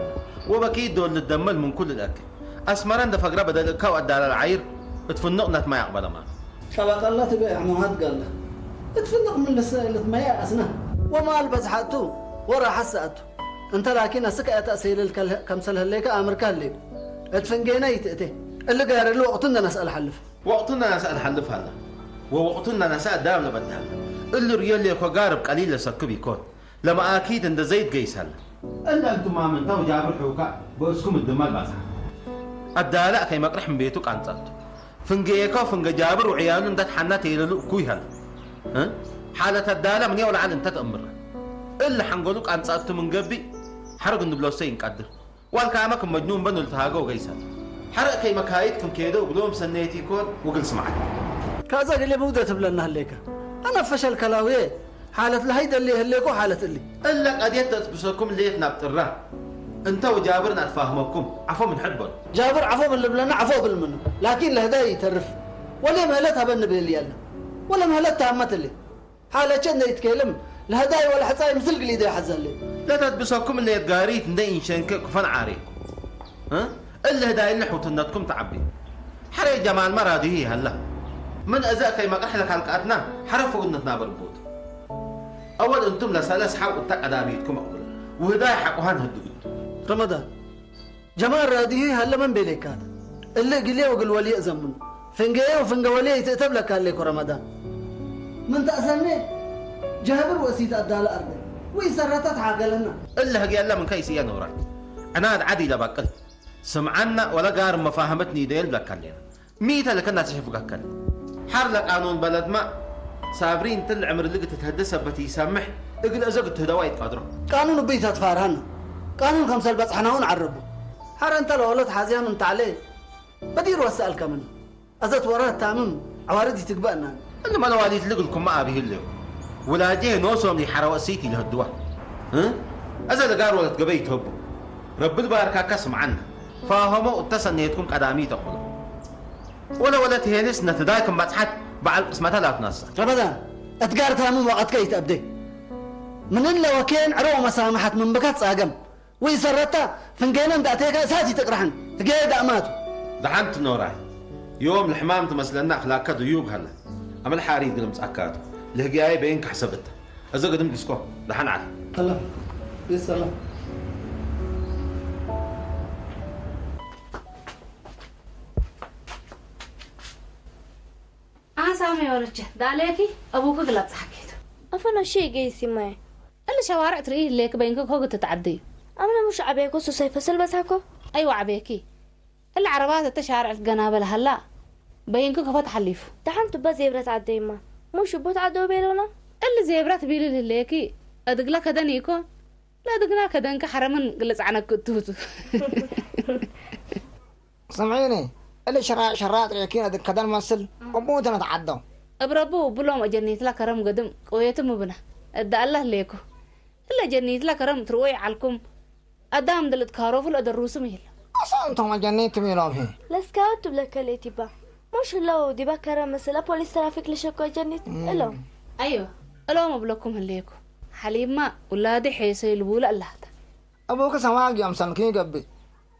وبكيد دول الدمل من كل الأكل أسمران ده فقرة بدل الكو أدى على العير تفنقنا ما يقبل ما شبك الله تبيع عموهات قال له تفنق من ما يأسنا وما البزحته ورا حسأته انت لكن اسك تأسيل كم سله ليك امر كان اتفنجينا يتأتي اللي غير له وقتنا نسأل حلف وقتنا نسأل حلف هلا ووقتنا نسأل دام لبدها اللي ريال لي قارب قليل لسكب يكون لما اكيد ان زيت قيس هلا الا انتم ما من تو جابر حوكا بوسكم الدمال بس الدالا كي مقرح من بيتك عن صدته فنجيكا فنج جابر وعيال اندت حناتي له كوي هلا ها حالة الدالا من يولا عن انت تأمر اللي حنقولك عن صدته من قبي حرق النبلوسين قدر والكامك مجنون بنو التهاجو قيسا حرق كي مكايدكم كيدو وقلوم سنيتي كون وقل سمعت كذا اللي بودة تبلنا هليك انا فشل كلاوي حالة الهيدا اللي هليكو حالة اللي الا قد يتبسكم اللي يتنبترها انت وجابرنا تفاهمكم عفو من حدبل جابر عفو من اللي بلنا عفو بالمنه لكن لهداي يترف ولا مهلتها بالنبي اللي يلا ولا مهلتها همت اللي حالة كنا يتكلم لهداي ولا حصاي مثل قليدة حزن لي لا تتبسكم اللي يتقاريت ندين شنكك وفن عاريكم ها اللي هداي اللي حوتنتكم تعبي حري جمال مرادي هلا من ازاك ما احلك حلقاتنا حرفوا انتنا بربوط اول انتم لسالس حق تقداميتكم اقول وهداي حقوهن هدو رمضان جمال رادي هلا من بيليك هذا اللي قليه وقل ولي زمن فنجيه وفنجا ولي تكتب لك عليك رمضان من تأسني جابر وسيد أدال أرض ويسرتت عقلنا إلا هجي الله من كيس يا نورات أنا عادي لبقل سمعنا ولا قار مفاهمتني ديل بلكلنا ميت اللي كنا تشوفك كل حر لك قانون بلد ما صابرين تل عمر اللي تتهدسه بتي يسمح اقل ازقت هدوايت قادره قانون بيت تفارهن قانون خمسة البس احنا هون عربه حر انت لو ولد حازيان انت عليه بدير واسألك منه ازت وراه تامم عواردي تقبقنا انا ما نواليت لكم ما ابي اللي ولا جه نوصل لي حروسيتي لهدوا ها ازل قار ولا تقبيت هبو رب الباركه كسم عنا فاهموا اتصنيتكم قدامي تقول ولا تهنس نتدايكم بصحت بعد قسمتها لا تنص رمضان اتقار تامم وقت كيت ابدي من الا وكين عرو مسامحت من بكات صاقم ويسرتا فنجينا مدعتيك اساتي تقرحن تقيد اماتو دحنت نوراي يوم الحمام تمثلنا اخلاق ضيوب هلا اما الحاري قلم تاكاد لهجاي بينك حسبتها اذا قدم ديسكو دحن على هلا يسلام سامي ورجع داليكي ابوك غلط حكيته افنا شيء جيسي معي اللي شوارع تريه ليك بينك هو تتعدي انا مش عبيكو سوسي فصل بس هكو ايوه عبيكي العربات التشارع القنابل هلا بينك هو تحليف دحنت بزيبرات عدي ما مش بوت عدو بيلونا اللي زيبرات بيلي ليكي ادقلك دنيكو لا دقناك دنك حرمن قلص عنك كتوتو سمعيني اللي شرات ريكين ادك كدن مسل وموت نتعدو ابربو بلوم جنيت لك كرم قدم قويتم بنا ادى الله ليكو الا جنيت لك كرم تروي علكم ادام دلت كاروف الادروس ميل اصلا انتم جنيت ميلوم هي لسكاوت بلا كليتي با مش لو دي بكره مثلا بوليس ترافيك لشكو جنيت الو ايوه الو مبلكم هليكو حليمه ولادي حيسي البوله الله ابوك سواق يوم سنكين قبي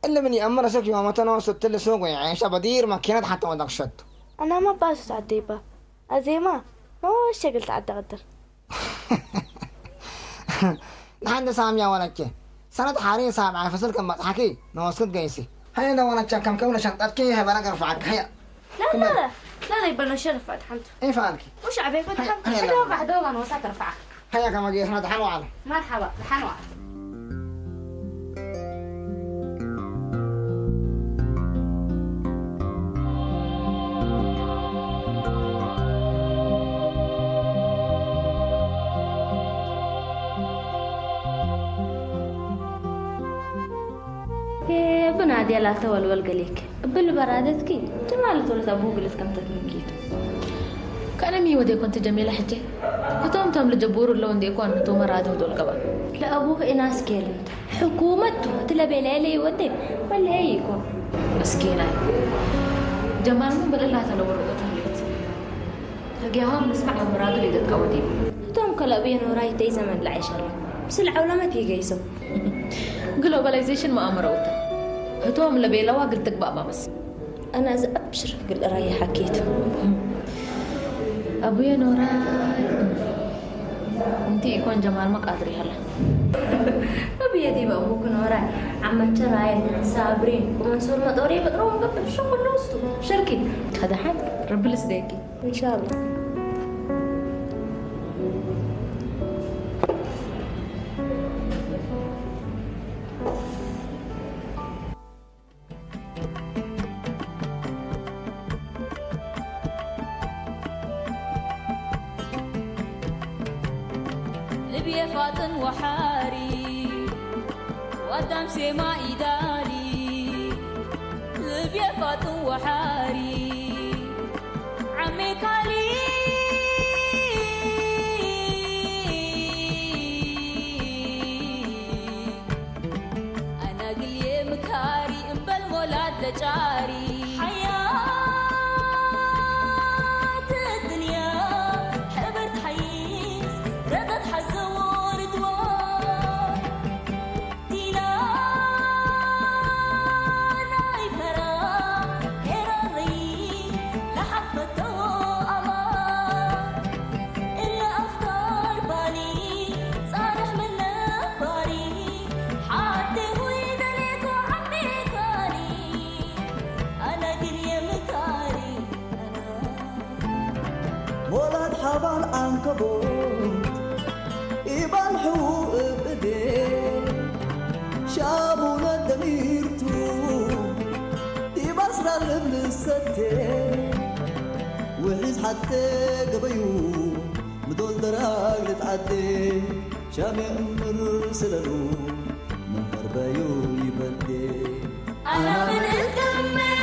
اللي من يأمر سك يوم تنو ستل سوق يعيش بدير ماكينات حتى ودك شد انا ما باس تعديبه ازيما ما هو الشغل تعدى قدر نحن سامية ونكي سنة حارين سامع فصل كم حكي نوسكت جيسي هيا ده ونكي كم كم نشطت كي هي بنا رفعك هيا لا لا لا لا يبقى نشرف اتحنت ايه فالك وش عبيك اتحنت هيا بعد دوغا نوسك رفعك هيا كما جي احنا دحنوا على مرحبا دحنوا على بنادي لا تول والقليك بالبرادتك جمال تولت ابوك اللي كم تتمكيت كان مي ودي كنت جميله حجه كتوم تم لجبور لو ندي كون تو مراد ودول قبا لا ابوك اناس كيلنت حكومته تلبي ليلي يودي ولا هي يكون مسكينه جمال من بل الله تلور وتهليت تلقاهم نسمع مراد اللي تتقودي توم كلا بين وراي تي زمن العيش بسلعة ولا ما تيجيسو جلوباليزيشن ما أمروته هتوم لبيلا وقلتك بابا بس أنا إذا أبشر قل راي حكيت أبويا نورا انتي يكون جمال ما قادري هلا أبويا دي بأبوك نورا عم تراين صابرين ومنصور مطوري بقرون قبل شو خلصتوا شركي هذا حد رب لسديكي إن شاء الله لبيا فاطن وحاري وقدام سما إداري لبيا فاطن وحاري عمي كالي أنا قلي مكاري إنبال مولاد لجاري حياة الدنيا حبرت حيز ردت حزور دوار دينا ناي فرا هراري لحفته أمار إلا أفكار بالي صالح من نفاري حتى هو يدلك وعمي كاري أنا قرية مكاري ولد حبال عنكبوت يبان حقوق بإيديه شابونا دميرتو يبصر الابن الستين وحيز حتى قبيو مدول دراج لتعدي شامي أمر سلالو من بربايو يبدي أنا من الكمل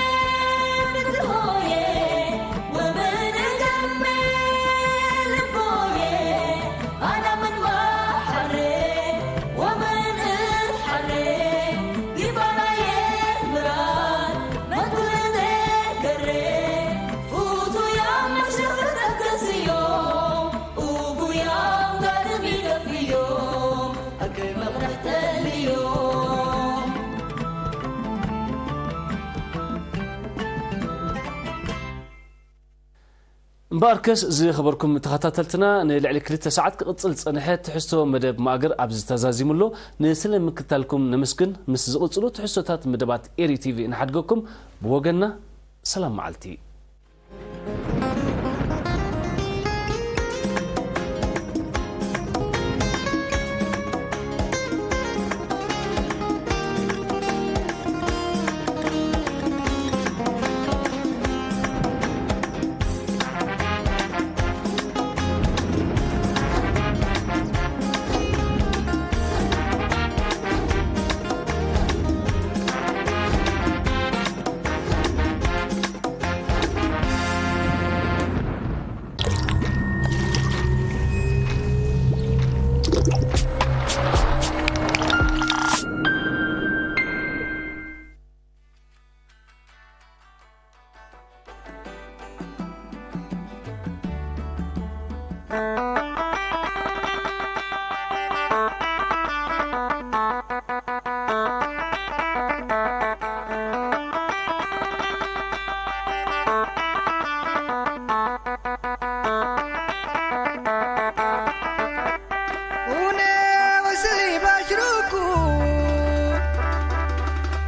مثل هويه ومن الكمل بويه أنا من محرك ومن الحرك يبرايا مراد ما كل ذكرك فوتوا يا مشرفتك يوم وقو يا قلبي في يوم أكل ما رحت اليوم مباركس زي خبركم تخطاتلتنا نلعلي كلتا ساعات قصل صنحت تحسو مدب ماغر ابز تزازيملو نسلم مكتالكم نمسكن مس زقصلو تحسوتات مدبات ايري تي في نحدقكم بوغنا سلام معلتي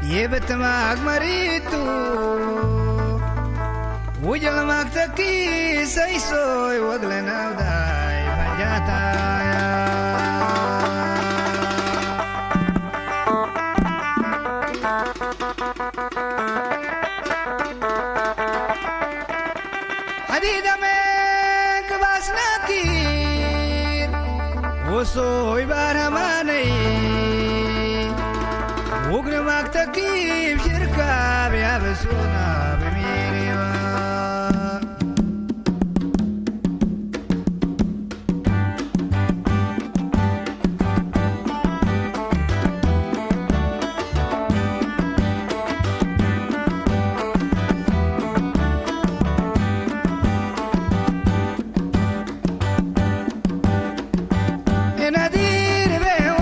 يبتماك مريتو وجل مكتكي سيسوي وقلنا وداي فجاتايا حديدة منك باسناكير وصوي بارهماني وقنا ماك تكيب شركة بيابسونا بميريوا نادير بيه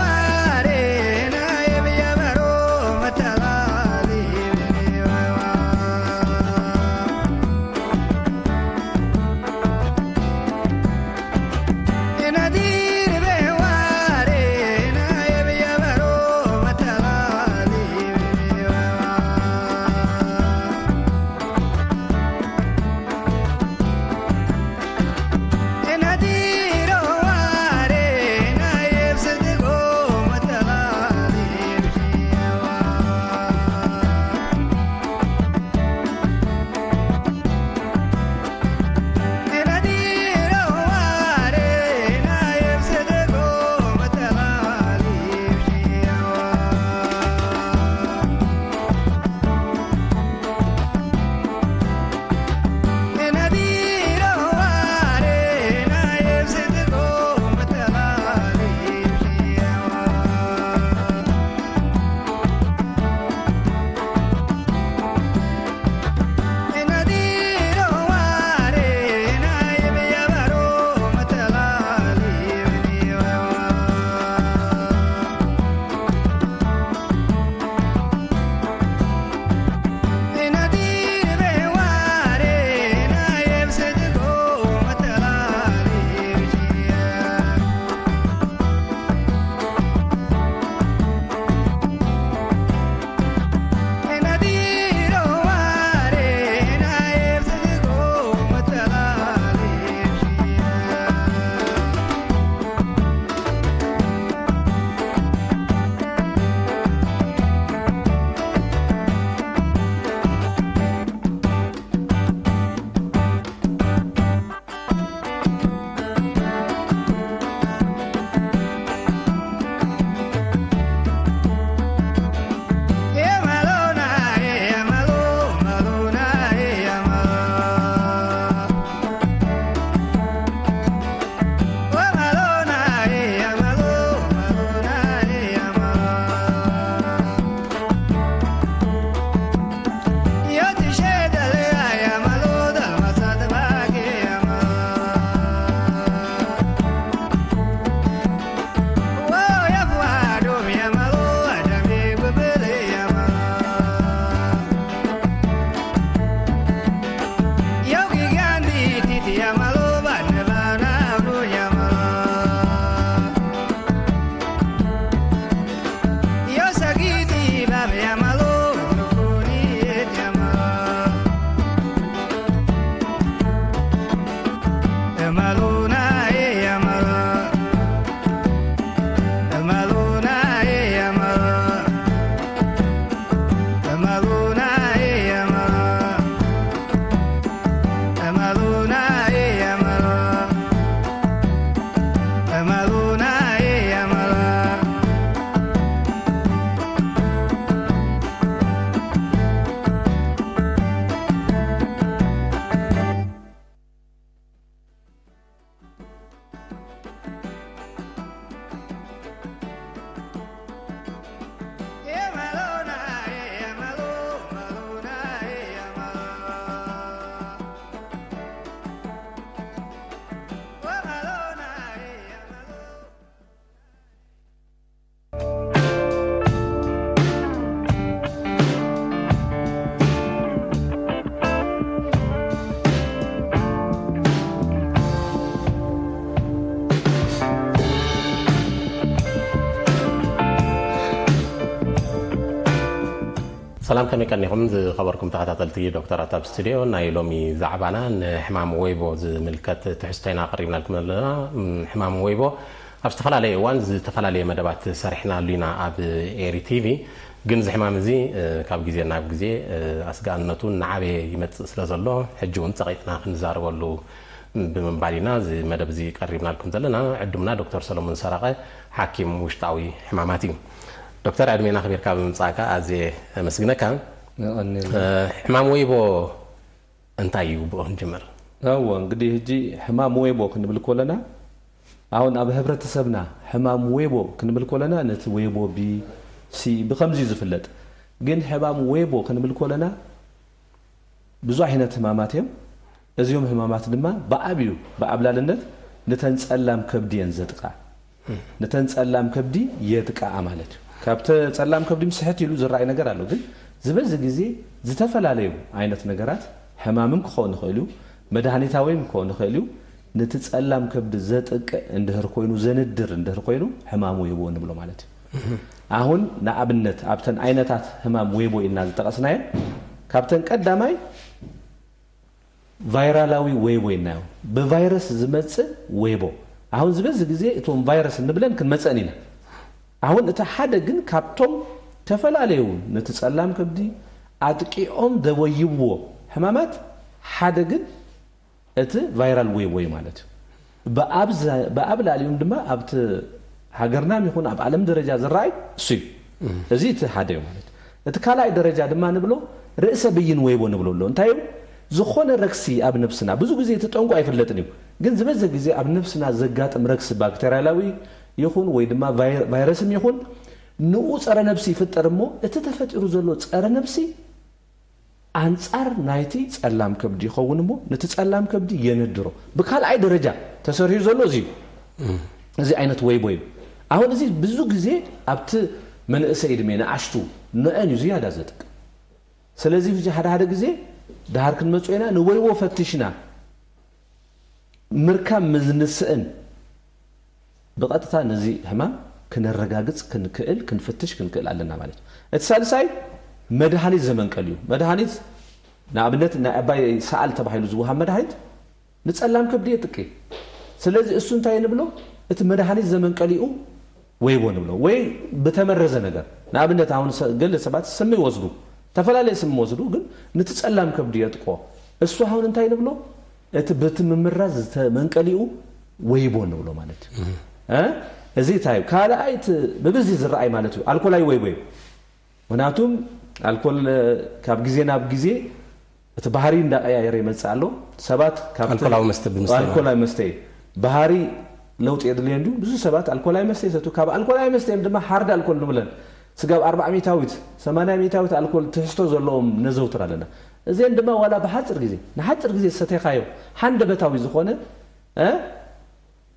سلام كم يكنيكم خبركم تحتاتلتي دكتور أتاب ستوديو نايلومي زعبانا حمام ويبو ملكات تحسينا قريبنا لكم حمام ويبو أبستفعل عليه وانز تفعل عليه مدبات سرحنا لنا أب إيري تيفي جنز حمام زي كاب جزء ناب جزء أسقى النتون نعبي يمت سلازلو حجون تقيتنا خنزار ولو بمن بعدنا زي مدب زي قريبنا لكم زلنا عندنا دكتور سلمان سراقة حاكم وشتاوي حماماتي دكتور عدمينا خبير كاب مصاكا ازي مسجنك حمام ويبو انتايو بو نجمر هو انقدي هجي حمام ويبو كنبل كلنا አሁን ኣብ ህብረተሰብና ሕማም ዌቦ ክንብል ኮለና ነቲ ዌቦ ቢ ሲ ብከምዚ ዝፍለጥ ግን ሕማም ዌቦ ክንብል ኮለና ብዙ ዓይነት ሕማማት እዮም እዚኦም ሕማማት ድማ በአብዩ በአብላልነት ነተንጸላም ከብዲን ዘጥቃ ነተንጸላም ከብዲ የጥቃ ማለት ካብተ ጸላም ከብዲ ምስሕት ይሉ ዝራይ ነገር አለው ግን ዝበዝ ጊዜ ዝተፈላለዩ ዓይነት ነገራት ሕማምም ክኾን ይኽእሉ መድኃኒታዊም ክኾን ይኽእሉ نتسألم كبد زتك اندهر كوينو زندر اندهر كوينو حمام ويبو نبلو مالتي አሁን ናአብነት አብተን አይነታት ህማም ዌቦ ይናዝ ተቀስናይ ካፕተን ቀዳማይ ቫይራላዊ ዌቦ ይናው በቫይረስ ዝመጽ ዌቦ አሁን ዝበዝ ጊዜ እቶም ቫይረስ እንብለን ክንመጸኒና አሁን እታ ሓደ ግን ካፕቶም ተፈላለዩ ነትጸላም ከብዲ አጥቂኦም ደወይቦ ህማማት ሓደ ግን እቲ ቫይራል ዌቦ ማለት በአብላሊውም ድማ አብተ ሀገርናም ይሁን አብ ዓለም ደረጃ ዝራይ እሱ እዚ እቲ ሓደ ማለት እቲ ካልኣይ ደረጃ ድማ ንብሎ ርእሰ ብይን ዌቦ ንብሎሎ እንታይ ዝኾነ ረክሲ አብ ነፍስና ብዙ ጊዜ ተጠንቆ አይፈለጥን ግን ዝበዘ ጊዜ አብ ነፍስና ዘጋጥም ረክስ ባክቴሪያላዊ ይሁን ወይ ድማ ቫይረስም ይሁን ንኡ ጸረ ነፍሲ ይፈጠርሞ እቲ ተፈጥሩ ዘሎ ጸረ ነፍሲ አንጻር ናይቲ ጸላም ከብዲ ይኸውንሞ ነቲ ጸላም ከብዲ የነድሮ በካልኣይ ደረጃ ተሰርዩ ዘሎ እዚ አይነት ዌቦ አሁን እዚ ብዙ ጊዜ አብት መንእሰ እድሜና አሽቱ ነአን ዝያዳ ዘጥቅ ስለዚህ ብዙ ሓደ ጊዜ ዳርክን መጽወይና ንወይቦ ፈትሽና ምርካም ምዝንስእን በቀጥታ ነዚ ህማም ከነረጋግጽ ክንክእል ክንፈትሽ ክንክእል አለና ማለት እትሳልሳይ መድኃኒት ዘመን ቀልዩ መድኃኒት ናብነት ናባይ ሰዓል ተባሂሉ ዝውሃ መድኃኒት ንጸላም ከብዲ ይጥቂ ስለዚህ እሱ እንታይ ንብሎ እቲ መድኃኒት ዘመን ቀልዩ ዌቦ ንብሎ ወይ በተመረዘ ነገር ናብነት አሁን ገለ ሰባት ስም ይወስዱ ተፈላለየ ስም ይወስዱ ግን ንትጸላም ከብዲ ይጥቆ እሱ አሁን እንታይ ንብሎ እቲ በተመረዘ ተመንቀልዩ ዌቦ ንብሎ ማለት እዚ ታይ ካልአይት በብዚ ዝራይ ማለት አልኮላይ ዌቦ ምክንያቱም አልኮል ካብ ጊዜ ናብ ጊዜ እቲ ባህሪ እንዳቀያየረ ይመጻሎ ሰባት ካብ አልኮላይ መስተ ባህሪ ለውጥ የድልየንዱ ብዙ ሰባት አልኮላይ መስተ ሰቱ ካብ አልኮላይ መስተ ድማ ሃርድ አልኮል ንብለን ስጋብ 400 ዊት 800 ዊት አልኮል ተስቶ ዘሎም ነዘውትራለና እዚን ድማ ዋላ በሐጽር ጊዜ ንሐጽር ጊዜ ሰተኻዮ ሃንደበታዊ ዝኾነ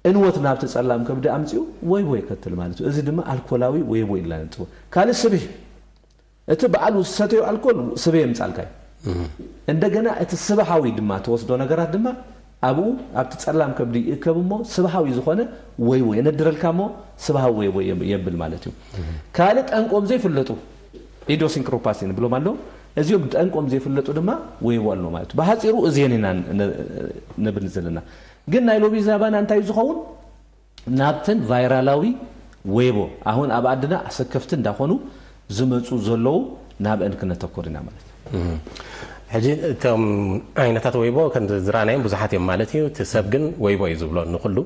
እንወት ናብ ተጸላም ከብዲ አምጪው ወይ ከተል ማለት እዚ ድማ አልኮላዊ ወይቦ ይላንጡ ካለ ስብህ እቲ በዓሉ ሰተዩ አልኮል ስበይ ምጻልካይ እንደገና እቲ ስብሃዊ ድማ ተወስዶ ነገራት ድማ አቡ አብቲ ጸላም ከብዲ ይከብሞ ስብሃዊ ዝኾነ ወይ የነድረልካሞ ስብሃዊ ወይ የብል ማለት እዩ ካለ ጠንቆም ዘይፍለጡ ኢዶሲንክሮፓሲ ብሎ ማለት እዚኦም ጠንቆም ዘይፍለጡ ድማ ወይቦ ኣሎ ማለት በሃፂሩ እዚየና ነብን ዘለና ግን ናይ ሎሚ ዛባና እንታይ ዝኸውን ናብተን ቫይራላዊ ወይቦ አሁን ኣብ አድና አሰከፍት እንዳኾኑ ዝመጹ ዘለው ናብን ክነተኮርና ማለት ሕጂ እቶም ዓይነታት ወይቦ ከንዚ ዝራናዮም ብዙሓት እዮም ማለት እዩ ትሰብ ግን ወይቦ እዩ ዝብሎ ንኩሉ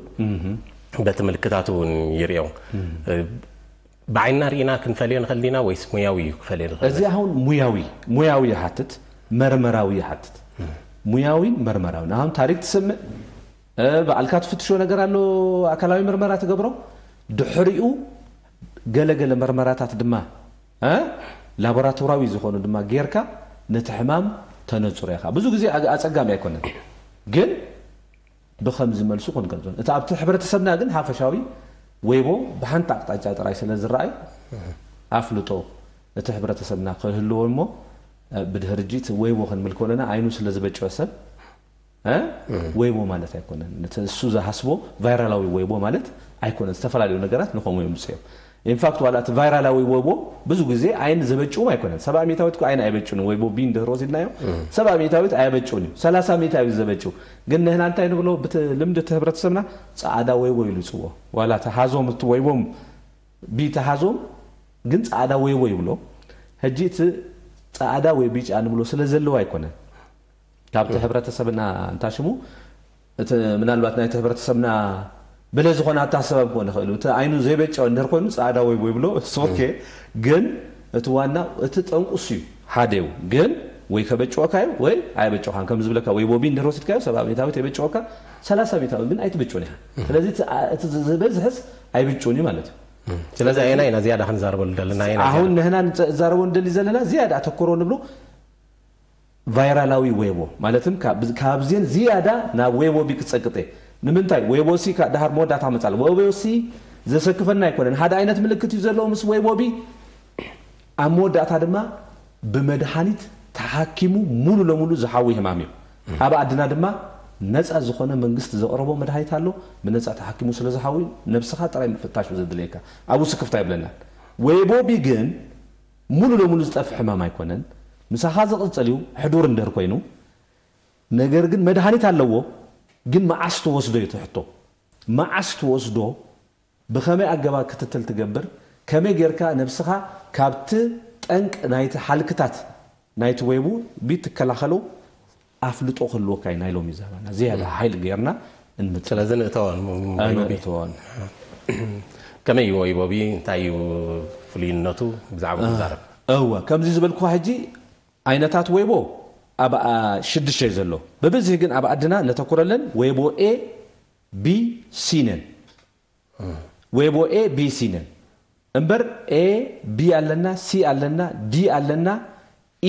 በቲ ምልክታቱ ይርአዮ بعيننا رينا كنفلين خلينا ويس مياوي كفلين ازي هون مياوي حتت مرمراوي حتت مياوي مرمراوي نعم تاريخ تسمع بعالكات فتشو ነገር አሎ አካላዊ ምርመራ ተገብረው ድሕሪኡ ገለገለ ምርመራታት ድማ ላቦራቶሪያዊ ዝኾኑ ድማ ጌርካ ነቲ ሕማም ተነጽሩ ያኻ ብዙ ግዜ አጸጋሚ አይኮነን ግን በኸምዝ መልሱ ኮንገልጾን እቲ ኣብቲ ሕብረተሰብና ግን ሓፈሻዊ ወይቦ በሓንታ አቅጣጫ ጥራይ ስለዝራይ አፍልጦ እቲ ሕብረተሰብና ከህልዎሞ ብድህርጂት ወይቦ ክንምልከለና አይኑ ስለዝበጨው ሰብ ወይቦ ማለት አይኮነን እሱ ዘሐስቦ ቫይራላዊ ወይቦ ማለት አይኮነን ተፈላልዩ ነገራት ንቆሙ ይምጽዩ ኢንፋክት ዋላት ቫይራላዊ ወይቦ ብዙ ጊዜ አይን ዘበጨው አይኮነን 70 ሜታዊት ኮ አይን አይበጭኑ ወይቦ ቢንደ ሮዚናዮ 70 ሜታዊት አይበጭኑ 30 ሜታዊት ዘበጨው ግን ነህና እንታይ ነው ብሎ ልምድ ተህብረተሰብና ጻዕዳ ወይቦ ይልጽዎ ዋላ ተሐዞም ወይቦም ቢተሐዞም ግን ጻዕዳ ወይቦ ይብሎ ህጂት ጻዕዳ ወይ ቢጫ ብሎ ስለዘለው አይኮነን ካብተ ህብረተሰብና እንታሽሙ ምናልባት ናይ ህብረተሰብና بلا زخنا تحسب كون خلو تا عينو زي بيتشو ندير كون صعدا وي بلو اوكي جن اتوانا اتطنقسي حاديو جن وي كبچو كاي وي اي بچو خان كم زبلك وي بوبي ندير وسط كاي 70 ميتاو تبچو كا 30 ميتاو ግን አይትበጭوني ስለዚህ ዝበዝሕስ አይበጭوني ማለት ስለዚህ አይና زياده خنزاربل دلنا አይና አሁን ነህና ዛርበው እንደሊ ዘለና زياده አተኮሮ ንብሎ ቫይራላዊ ወይቦ ማለትም ካብዚን زياده ና ወይቦ ቢክጸቅጤ ንምንታይ ወይቦሲ ከዳሃር ሞዳታ መጻል ወይቦሲ ዘሰክፈና ይኮነን ሓደ አይነት ምልክት ይዘለው ምስ ወይቦቢ አሞዳታ ድማ በመድኃኒት ተሐኪሙ ሙሉ ለሙሉ ዝሐዊ ህማሚው አባ አድና ድማ ነፃ ዝኾነ መንግስት ዘቀረበ መድኃኒት አሎ በነፃ ተሐኪሙ ስለዝሐዊ ነፍስኻ ጥራይ ምፍታሽ ዘድለይካ አቡ ስክፍታ ይብለናል ወይቦቢ ግን ሙሉ ለሙሉ ዝጠፍ ህማም አይኮነን ምሳኻ ዘቅጽልዩ ሕዱር እንደር ኮይኑ ነገር ግን መድኃኒት አለዎ ግን ማዓስቶ ወስዶ ይተሕቶ ማዓስቶ ወስዶ በኸመይ አገባ ክትትል ትገብር ከመይ ጌርካ ነፍስኻ ካብቲ ጠንቅ ናይቲ ሓልክታት ናይቲ ወይቡ ቢት ተከላኸሉ አፍልጦ ከሎ ካይ ናይሎም ይዛባና زياده ኃይል ጌርና ስለዚህ ተዋን ከመይ ወይቦቢ እንታይ ፍሊነቱ ብዛዕባ ዛረብ እዋ ከምዚ ዝበልኩ ሕጂ አይነታት ወይቦ አባ ሽድሸ ዘሎ በበዚህ ግን አባ አድና ነተኮረለን ወይቦ ኤ ቢ ሲነን ወይቦ ኤ ቢ ሲነን እንበር ኤ ቢ አለና ሲ አለና ዲ አለና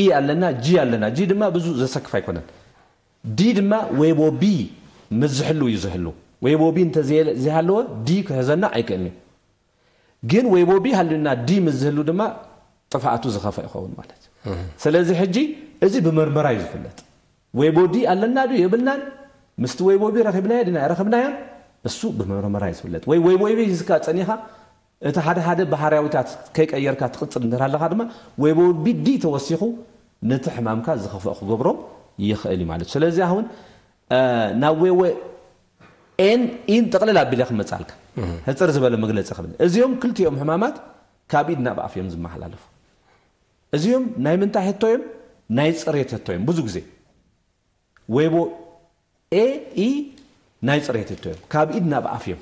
ኢ አለና ጂ አለና ጂ ድማ ብዙ ዘሰክፍ አይኮነን ዲ ድማ ወይቦ ቢ ምዝሕሉ ይዝሕሉ ወይቦ ቢ እንተ ዘሃለወ ዲ ከዘና አይከኒ ግን ወይቦ ቢ ሃልና ዲ ምዝሕሉ ድማ ጥፋአቱ ዝኸፈ ይኸውን ማለት ስለዚህ ሕጂ እዚ በመርመራ ይዝፍለጥ ወይቦዲ አለና ዱ ይብልናን ምስት ወይቦቢ ረኸብና ይድና ረኸብናያ እሱ በመርመራ ይዝፍለጥ ወይቦቢ ይዝካ ጸኒኻ እቲ ሓደ ባህሪያዊታት ከይቀየርካ ትቅጽል እንደራለኻ ድማ ወይቦቢ ዲ ተወሲኹ ነቲ ሕማምካ ዝኸፈእ ክገብሮ ይኽእል ማለት ስለዚህ አሁን ናብ ወይቦ ኤን ኢን ጠቅለል አቢለኽ መጻልካ ህጽር ዝበለ መግለጽ ኸብል እዚኦም ክልቲኦም ሕማማት ካብኢድና በአፍዮም ዝመሓላለፉ እዚኦም ናይ ምንታይ ህቶዮም ናይ ጽሬት ህቶዮም ብዙ ግዜ ወይቦ ኤ ኢ ናይ ጽሬት ህቶዮም ካብኢድና በአፍዮም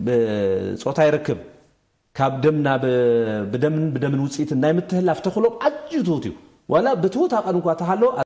በጾታይ ርክብ ካብ ደምና በደምን ውጽኢት ናይ ምትህላፍ ተኽሎም ኣጅቱት እዩ ዋላ በትውታ ቀን እንኳ ተሃሎ